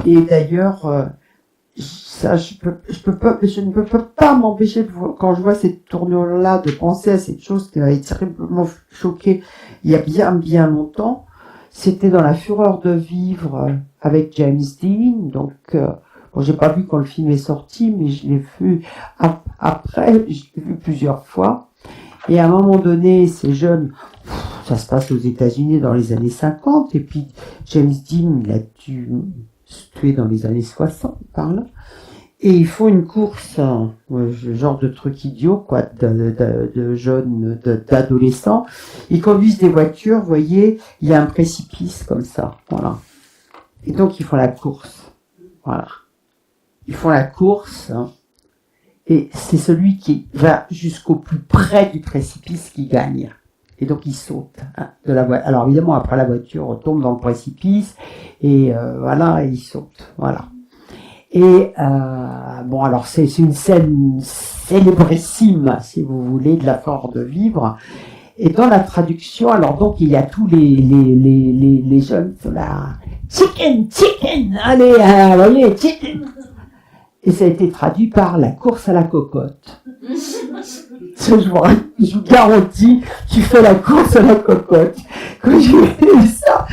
Et d'ailleurs, ça, je ne peux pas m'empêcher de voir, quand je vois cette tournure-là, de penser à cette chose qui m'avait terriblement choqué il y a bien longtemps. C'était dans La Fureur de vivre avec James Dean. Donc, bon, j'ai pas vu quand le film est sorti, mais je l'ai vu après, je l'ai vu plusieurs fois. Et à un moment donné, ces jeunes, ça se passe aux États-Unis dans les années 50, et puis James Dean, il a dû se tuer dans les années 60, par là. Et ils font une course, genre de truc idiot, quoi, de jeunes, d'adolescents. Ils conduisent des voitures, vous voyez, il y a un précipice comme ça, voilà. Et donc ils font la course, voilà. Ils font la course, hein, et c'est celui qui va jusqu'au plus près du précipice qui gagne. Et donc il saute de la voiture. Alors évidemment, après la voiture tombe dans le précipice, et voilà, et il saute, voilà. Et bon, alors c'est une scène célébrissime, si vous voulez, de La Fureur de vivre. Et dans la traduction, alors donc il y a tous les jeunes qui sont là, chicken, allez, chicken. Et ça a été traduit par la course à la cocotte. Je vous garantis, tu fais la course à la cocotte. Quand j'ai vu ça,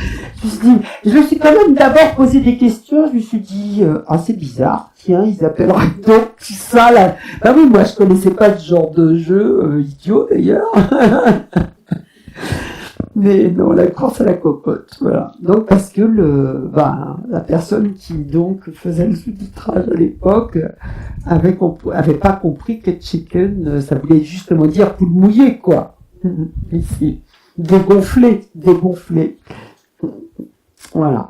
je me suis quand même d'abord posé des questions. Je me suis dit, c'est bizarre. Tiens, ils appelleraient donc ça là. Bah oui, moi je connaissais pas ce genre de jeu, idiot d'ailleurs. Mais non, la course à la cocotte, voilà. Donc parce que la personne qui donc faisait le sous-titrage à l'époque avait pas compris que chicken, ça voulait justement dire poule mouillée, quoi. Ici, dégonflé. Voilà.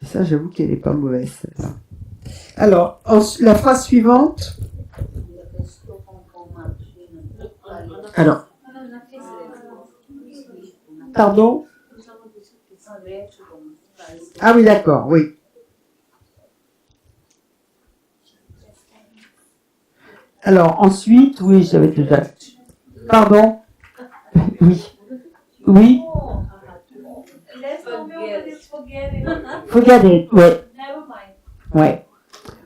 Et ça, j'avoue qu'elle est pas mauvaise, celle-là. Alors, la phrase suivante. Alors. Pardon? Ah oui, d'accord, oui. Alors, ensuite, oui, j'avais déjà... Pardon? Oui. Oui? Forget it, ouais. Ouais.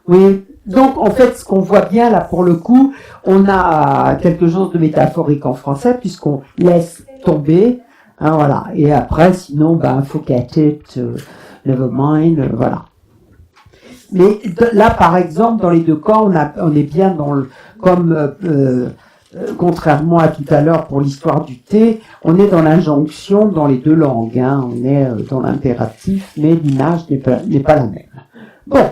Oui. Donc, en fait, ce qu'on voit bien, là, pour le coup, on a quelque chose de métaphorique en français, puisqu'on laisse tomber. Hein, voilà. Et après, sinon, forget it, never mind, voilà. Mais là, par exemple, dans les deux cas, on est bien contrairement à tout à l'heure pour l'histoire du thé, on est dans l'injonction dans les deux langues. Hein, on est dans l'impératif, mais l'image n'est pas la même. Bon,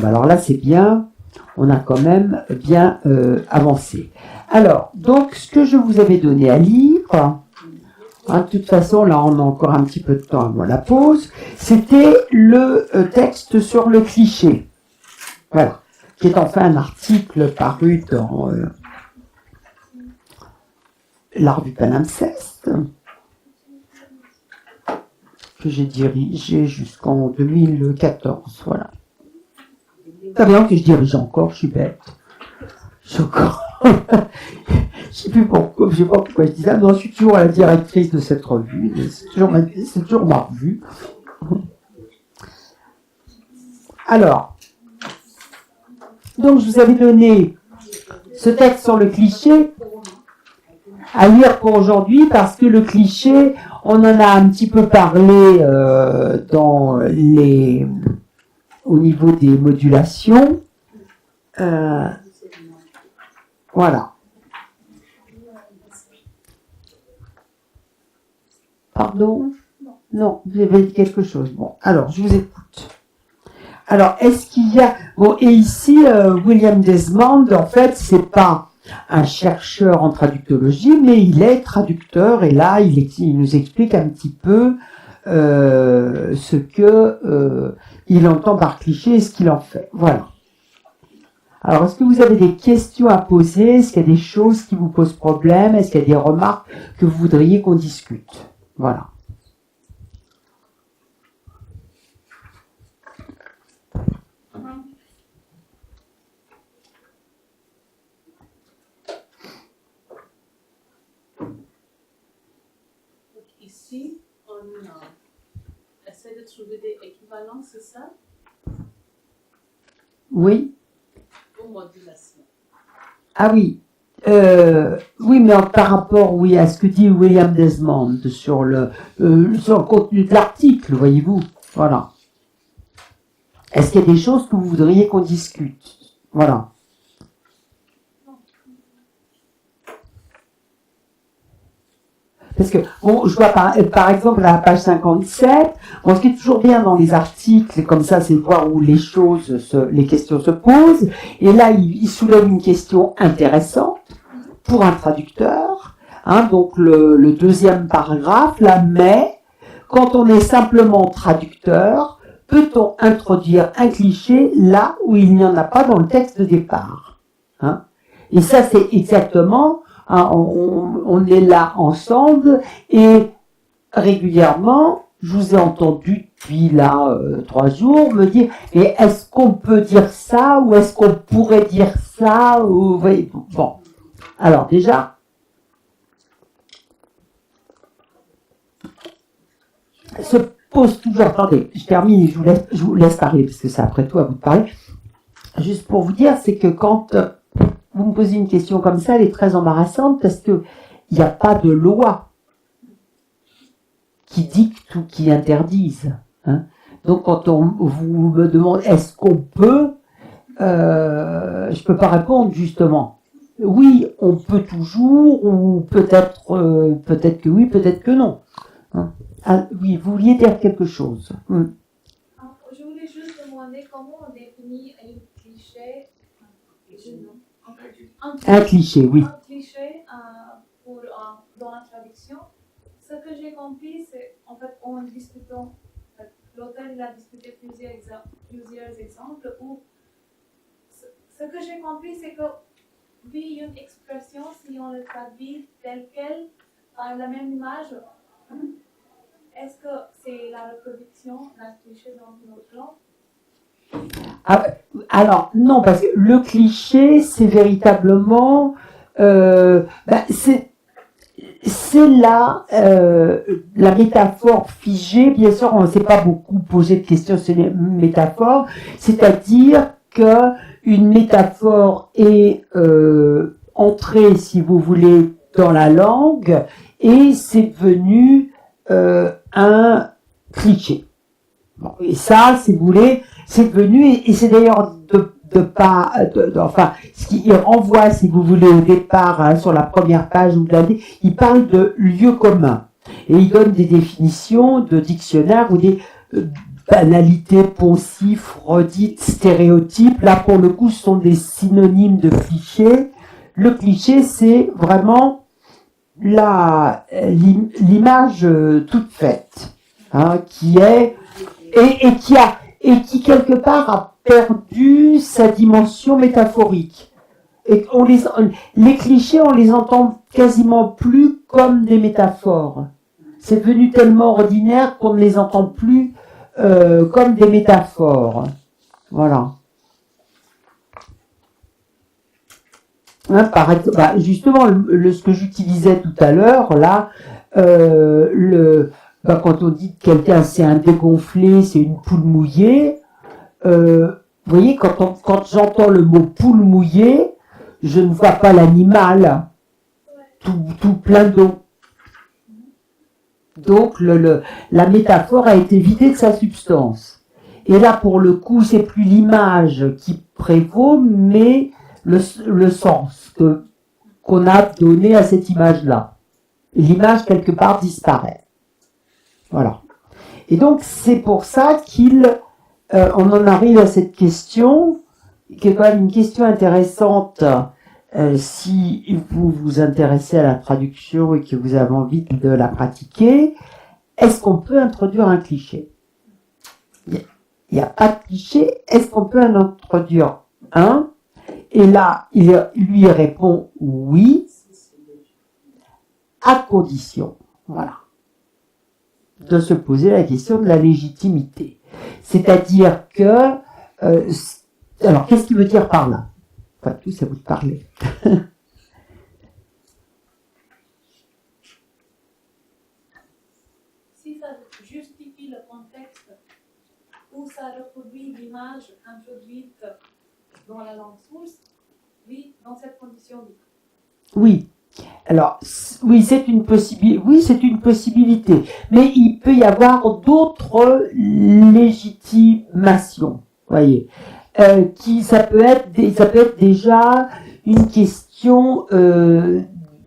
alors là, c'est bien. On a quand même bien avancé. Alors, donc, ce que je vous avais donné à lire. De toute façon, là, on a encore un petit peu de temps avant la pause. C'était le texte sur le cliché. Voilà. Qui est enfin un article paru dans l'Art du palimpseste, que j'ai dirigé jusqu'en 2014. Voilà. C'est bien que je dirige encore, je suis bête. Je suis encore... Je sais pas pourquoi je dis ça. Non, je suis toujours la directrice de cette revue. C'est toujours ma revue. Alors, donc je vous avais donné ce texte sur le cliché à lire pour aujourd'hui parce que le cliché, on en a un petit peu parlé au niveau des modulations. Voilà. Pardon? Non, vous avez dit quelque chose. Bon, alors, je vous écoute. Alors, est-ce qu'il y a... Bon, et ici, William Desmond, en fait, c'est pas un chercheur en traductologie, mais il est traducteur, et là, il nous explique un petit peu ce que il entend par cliché et ce qu'il en fait. Voilà. Alors, est-ce que vous avez des questions à poser? Est-ce qu'il y a des choses qui vous posent problème? Est-ce qu'il y a des remarques que vous voudriez qu'on discute? Voilà. Ici, on essaie de trouver des équivalents, c'est ça? Oui. Ou modulation. Ah oui. Oui, mais par rapport, oui, à ce que dit William Desmond sur le contenu de l'article, voyez-vous. Voilà. Est-ce qu'il y a des choses que vous voudriez qu'on discute? Voilà. Parce que, bon, je vois par exemple à la page 57, bon, ce qui est toujours bien dans les articles, comme ça, c'est de voir où les questions se posent. Et là, il soulève une question intéressante pour un traducteur. Donc, le deuxième paragraphe, là, mais, quand on est simplement traducteur, peut-on introduire un cliché là où il n'y en a pas dans le texte de départ? Et ça, c'est exactement... on est là ensemble et régulièrement, je vous ai entendu depuis là 3 jours me dire mais est-ce qu'on peut dire ça ou est-ce qu'on pourrait dire ça ou voyez, bon. Alors déjà, se pose toujours. Attendez, je termine et je vous laisse parler parce que c'est après tout à vous de parler. Juste pour vous dire, c'est que quand vous me posez une question comme ça, elle est très embarrassante parce que il n'y a pas de loi qui dicte ou qui interdise. Donc quand vous me demande est-ce qu'on peut, je peux pas répondre justement. Oui, on peut toujours, ou peut-être que oui, peut-être que non. Oui, vous vouliez dire quelque chose. Je voulais juste demander comment on définit un cliché. Un cliché, oui. Un cliché dans la traduction. Ce que j'ai compris, c'est en fait en discutant, l'auteur il a discuté plusieurs exemples où ce que j'ai compris, c'est que oui, une expression, si on le traduit telle qu'elle, par la même image, est-ce que c'est la reproduction d'un cliché dans une autre langue? Alors, non, parce que le cliché, c'est véritablement... c'est là la métaphore figée. Bien sûr, on ne s'est pas beaucoup posé de questions sur les métaphores. C'est-à-dire qu'une métaphore est entrée, si vous voulez, dans la langue et c'est devenu un cliché. Bon, et ça, si vous voulez, c'est devenu, et c'est d'ailleurs enfin, ce qui renvoie, si vous voulez, au départ, sur la première page, il parle de lieu commun. Et il donne des définitions de dictionnaire ou des banalités, poncifs, redites, stéréotypes. Là, pour le coup, ce sont des synonymes de cliché. Le cliché, c'est vraiment l'image toute faite, qui est, et qui quelque part a perdu sa dimension métaphorique. Et les clichés, on les entend quasiment plus comme des métaphores. C'est devenu tellement ordinaire qu'on ne les entend plus comme des métaphores. Voilà. Par exemple, justement, ce que j'utilisais tout à l'heure, là, quand on dit que quelqu'un c'est un dégonflé, c'est une poule mouillée, vous voyez, quand j'entends le mot poule mouillée, je ne vois pas l'animal tout plein d'eau. Donc la métaphore a été vidée de sa substance. Et là, pour le coup, c'est plus l'image qui prévaut, mais le sens qu'on a donné à cette image-là. Et l'image, quelque part, disparaît. Voilà. Et donc, c'est pour ça on en arrive à cette question, qui est quand même une question intéressante. Si vous vous intéressez à la traduction et que vous avez envie de la pratiquer, est-ce qu'on peut introduire un cliché? Il n'y a pas de cliché, est-ce qu'on peut en introduire un? Et là, il lui répond oui, à condition, voilà, de se poser la question de la légitimité. C'est-à-dire que, alors qu'est-ce qu'il veut dire par là? Enfin, tout, c'est vous de parler. Si ça justifie le contexte ou ça reproduit l'image introduite dans la langue source, oui, dans cette condition, oui. Oui. Alors, oui, c'est une possibilité. Oui, c'est une possibilité. Mais il peut y avoir d'autres légitimations. Voyez. Ça peut être déjà une question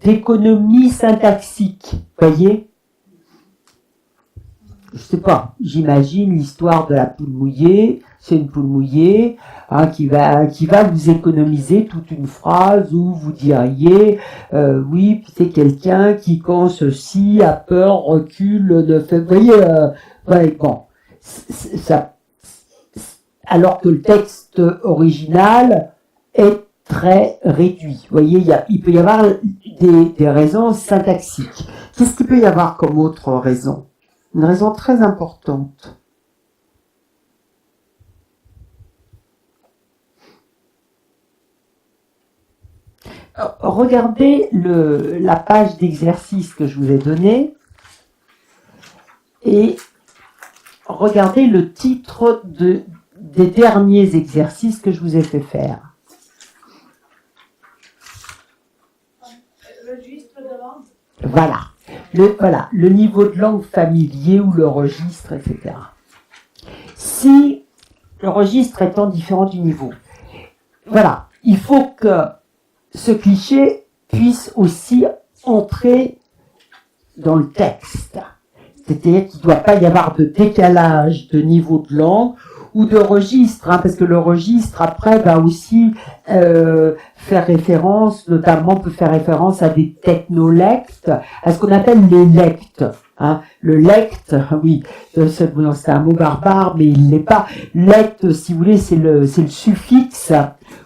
d'économie syntaxique, voyez. Je sais pas, j'imagine l'histoire de la poule mouillée, c'est une poule mouillée qui va vous économiser toute une phrase où vous diriez oui, c'est quelqu'un qui quand ceci a peur, recule, ne fait, vous voyez, ouais, bon, ça. Alors que le texte original est très réduit. Vous voyez, il peut y avoir des raisons syntaxiques. Qu'est-ce qu'il peut y avoir comme autre raison? Une raison très importante. Alors, regardez la page d'exercice que je vous ai donnée et regardez le titre des derniers exercices que je vous ai fait faire. Registre de langue. Voilà, le niveau de langue familier ou le registre, etc. Si le registre étant différent du niveau, voilà, il faut que ce cliché puisse aussi entrer dans le texte. C'est-à-dire qu'il ne doit pas y avoir de décalage de niveau de langue ou de registre, parce que le registre, après, va aussi faire référence, notamment peut faire référence à des technolectes, à ce qu'on appelle les lectes. Le lecte, oui, c'est un mot barbare, mais il n'est pas. Lecte, si vous voulez, c'est le suffixe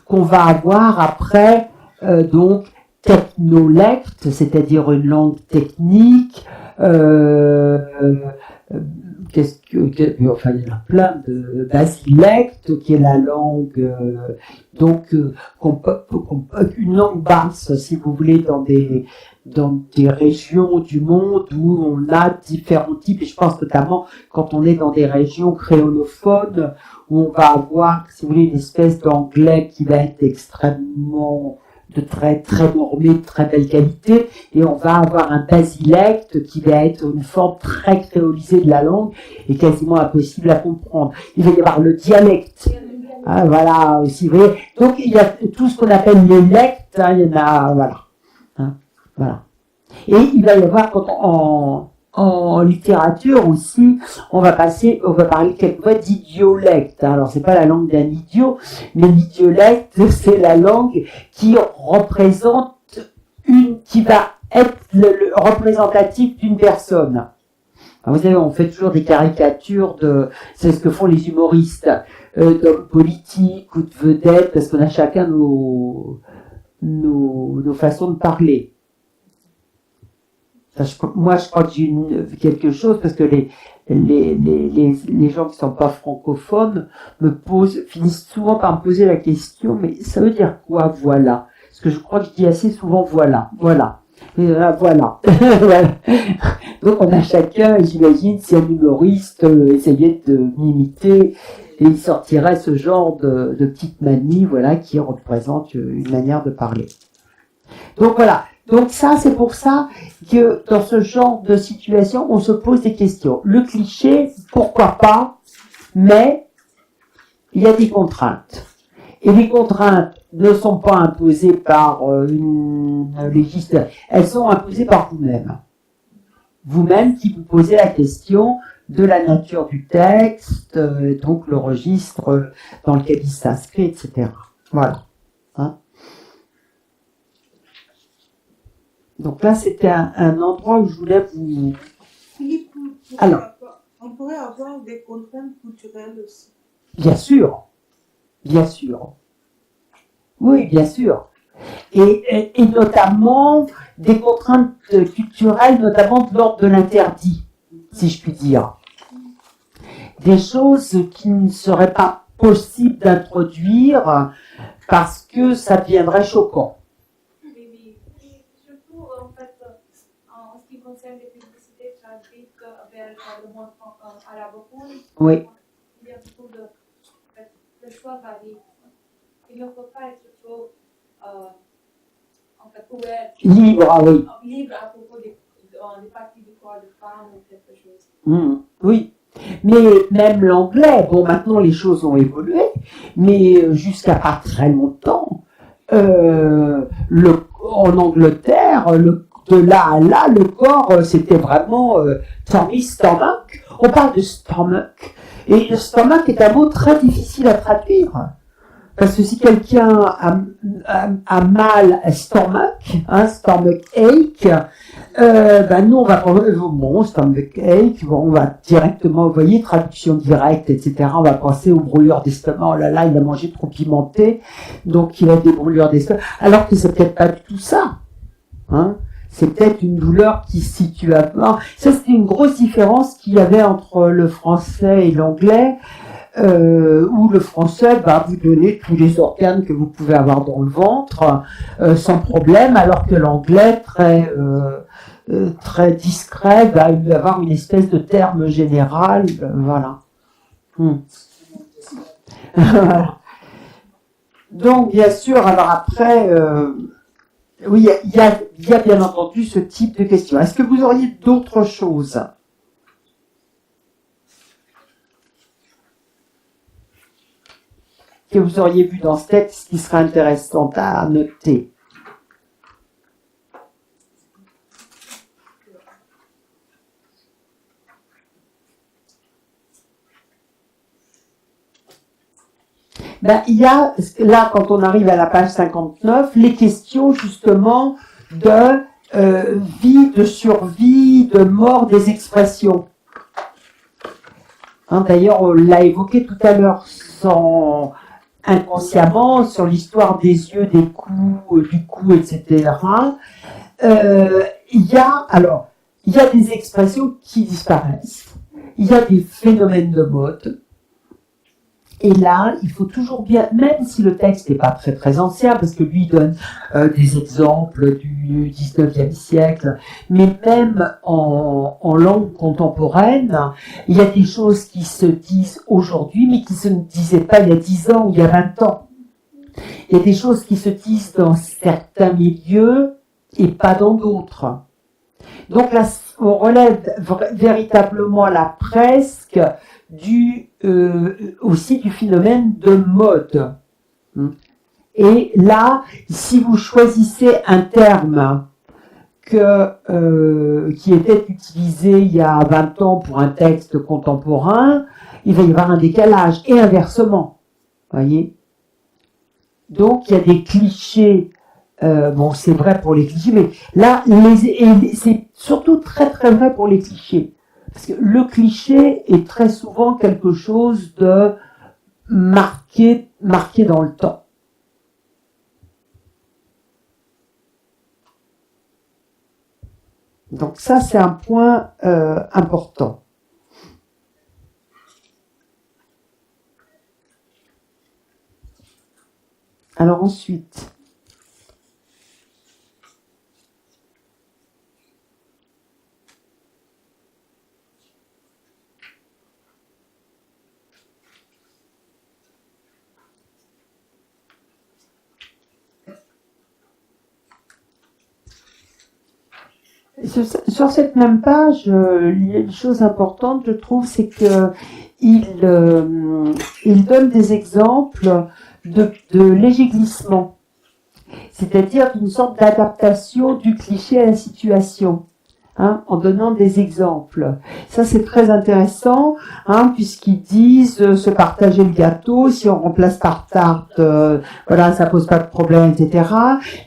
qu'on va avoir après, donc, technolecte, c'est-à-dire une langue technique, enfin, il y en a plein de basilectes, qui est la langue, une langue basse, si vous voulez, dans des régions du monde où on a différents types, et je pense notamment quand on est dans des régions créolophones, où on va avoir, si vous voulez, une espèce d'anglais qui va être extrêmement de très très normé, de très belle qualité, et on va avoir un basilecte qui va être une forme très créolisée de la langue et quasiment impossible à comprendre. Il va y avoir le dialecte, voilà aussi, vous voyez. Donc il y a tout ce qu'on appelle les lectes, il y en a, voilà. Et il va y avoir en littérature aussi, on va parler quelquefois d'idiolecte. Alors c'est pas la langue d'un idiot, mais l'idiolecte, c'est la langue qui représente qui va être le représentatif d'une personne. Alors, vous savez, on fait toujours des caricatures c'est ce que font les humoristes, d'hommes politiques ou de vedettes, parce qu'on a chacun nos façons de parler. Moi, je crois que j'ai quelque chose, parce que les gens qui sont pas francophones finissent souvent par me poser la question, mais ça veut dire quoi, voilà? Parce que je crois que je dis assez souvent voilà. Voilà. Donc on a chacun, j'imagine, si un humoriste essayait de m'imiter, Et il sortirait ce genre de petites manies, voilà, qui représentent une manière de parler. Donc voilà. Donc ça, c'est pour ça que dans ce genre de situation, on se pose des questions. Le cliché, pourquoi pas, mais il y a des contraintes. Et les contraintes ne sont pas imposées par une législation, elles sont imposées par vous-même. Vous-même qui vous posez la question de la nature du texte, donc le registre dans lequel il s'inscrit, etc. Voilà. Hein? Donc là, c'était un endroit où je voulais vous... Philippe, Alors. on pourrait avoir des contraintes culturelles aussi. Bien sûr. Bien sûr. Oui, bien sûr. Et notamment des contraintes culturelles, notamment de l'ordre de l'interdit, si je puis dire. Des choses qui ne seraient pas possibles d'introduire parce que ça deviendrait choquant. Oui, oui. Surtout, en fait, en ce qui concerne les publicités traduites vers le monde arabophone, Oui. il y a beaucoup de choix variés. Il ne faut pas être trop en fait, ouvert, Libre, ah oui. libre à propos des parties du corps de femme ou quelque chose. Oui. Mais même l'anglais, bon, maintenant les choses ont évolué, mais jusqu'à pas très longtemps, en Angleterre, de là à là, le corps, c'était vraiment tummy, stomach. On parle de stomach. Et le stomach est un mot très difficile à traduire. Parce que si quelqu'un a mal à stomach ache, nous on va stomach ache, on va directement, vous voyez, traduction directe, etc. On va penser aux brûlures d'estomac. Oh là là, il a mangé trop pimenté, donc il a des brûlures d'estomac. Alors que c'est peut-être pas du tout ça. Hein. C'est peut-être une douleur qui se situe avant. Ça, c'était une grosse différence qu'il y avait entre le français et l'anglais. Où le français va vous donner tous les organes que vous pouvez avoir dans le ventre sans problème, alors que l'anglais, très discret, va avoir une espèce de terme général. Voilà. Voilà. Donc, bien sûr, alors après, oui, il y a bien entendu ce type de questions. Est-ce que vous auriez d'autres choses ? Que vous auriez vu dans ce texte qui serait intéressant à noter. Il y a, là, quand on arrive à la page 59, les questions justement de vie, de survie, de mort des expressions. Hein, d'ailleurs, on l'a évoqué tout à l'heure, inconsciemment, sur l'histoire des yeux, des coups, du cou, etc. Il y a des expressions qui disparaissent. Il y a des phénomènes de mode. Et là, il faut toujours bien, même si le texte n'est pas très très ancien, parce que lui donne des exemples du 19e siècle, mais même en langue contemporaine, il y a des choses qui se disent aujourd'hui, mais qui se ne disaient pas il y a 10 ans ou il y a 20 ans. Il y a des choses qui se disent dans certains milieux et pas dans d'autres. Donc là, on relève véritablement la presque aussi du phénomène de mode. Et là, si vous choisissez un terme qui était utilisé il y a 20 ans pour un texte contemporain, il va y avoir un décalage, et inversement. Voyez ? Donc, il y a des clichés. C'est vrai pour les clichés, mais là, c'est surtout très très vrai pour les clichés. Parce que le cliché est très souvent quelque chose de marqué dans le temps. Donc ça, c'est un point important. Alors ensuite... sur cette même page, il y a une chose importante, je trouve, c'est que il donne des exemples de léger glissement, c'est-à-dire une sorte d'adaptation du cliché à la situation. En donnant des exemples. Ça, c'est très intéressant, puisqu'ils disent se partager le gâteau, si on remplace par tarte, voilà, ça pose pas de problème, etc.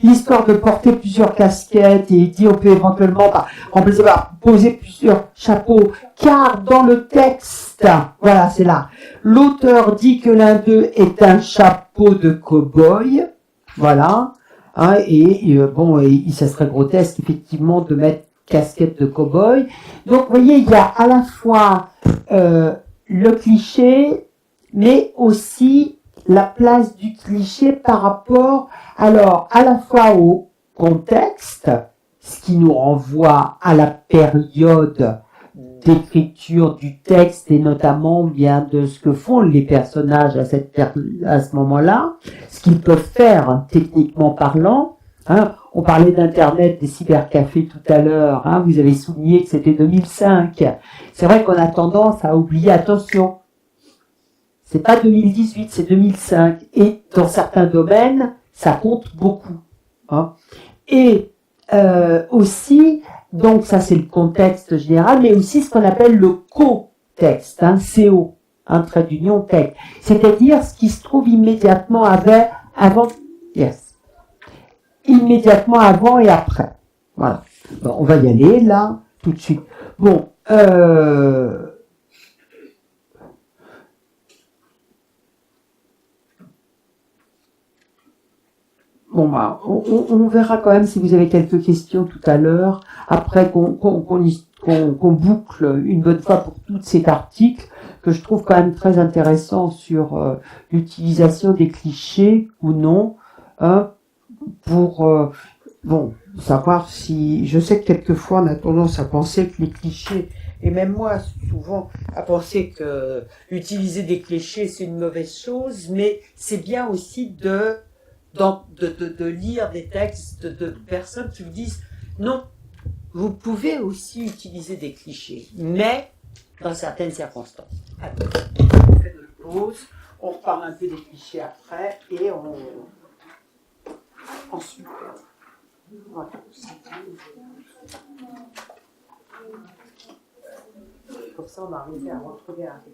L'histoire de porter plusieurs casquettes, et il dit on peut éventuellement remplacer par poser plusieurs chapeaux, car dans le texte, voilà, c'est là, l'auteur dit que l'un d'eux est un chapeau de cow-boy, voilà, et ça serait grotesque, effectivement, de mettre casquette de cow-boy. Donc, vous voyez, il y a à la fois le cliché, mais aussi la place du cliché par rapport, alors, à la fois au contexte, ce qui nous renvoie à la période d'écriture du texte et notamment bien de ce que font les personnages à ce moment-là, ce qu'ils peuvent faire techniquement parlant. On parlait d'Internet, des cybercafés tout à l'heure, vous avez souligné que c'était 2005. C'est vrai qu'on a tendance à oublier, attention, c'est pas 2018, c'est 2005. Et dans certains domaines, ça compte beaucoup. Et aussi, donc ça c'est le contexte général, mais aussi ce qu'on appelle le co-texte, CO, trait d'union texte. C'est-à-dire ce qui se trouve immédiatement avant, yes. Immédiatement avant et après. Voilà. Bon, on va y aller là, tout de suite. Bon, on verra quand même si vous avez quelques questions tout à l'heure, après qu'on boucle une bonne fois pour toutes cet article, que je trouve quand même très intéressant sur l'utilisation des clichés ou non, pour savoir si... Je sais que quelquefois on a tendance à penser que les clichés, et même moi souvent à penser que utiliser des clichés c'est une mauvaise chose, mais c'est bien aussi de lire des textes de personnes qui vous disent non, vous pouvez aussi utiliser des clichés, mais dans certaines circonstances. Alors, on fait une pause, on reparle un peu des clichés après et ensuite, voilà. Comme ça, on va arriver à retrouver un peu.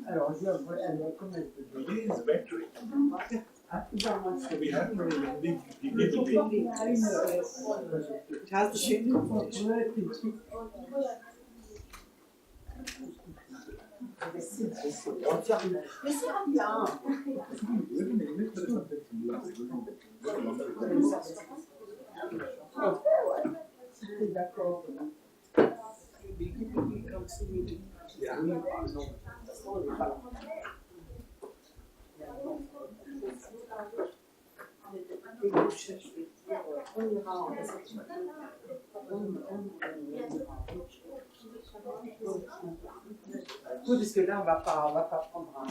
Alors, d'accord. Oui, parce que là, on va pas prendre un...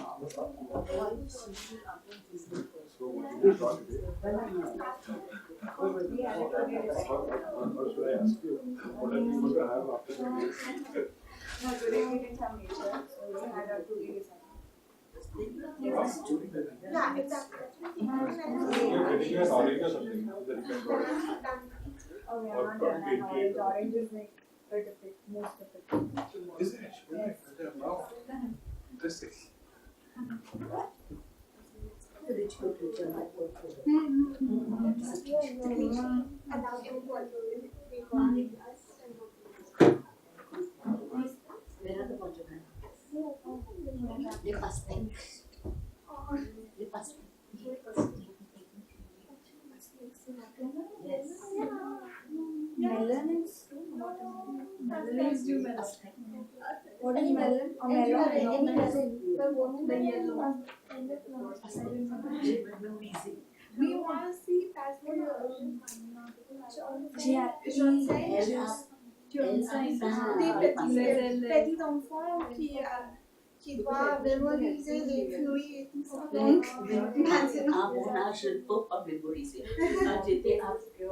What is melon? A melon. The yellow one. We want to see passport. Yeah, juice. petits enfants qui doivent mémoriser les fruits et tout ça. Donc, À mon âge, je ne peux pas mémoriser. Quand j'étais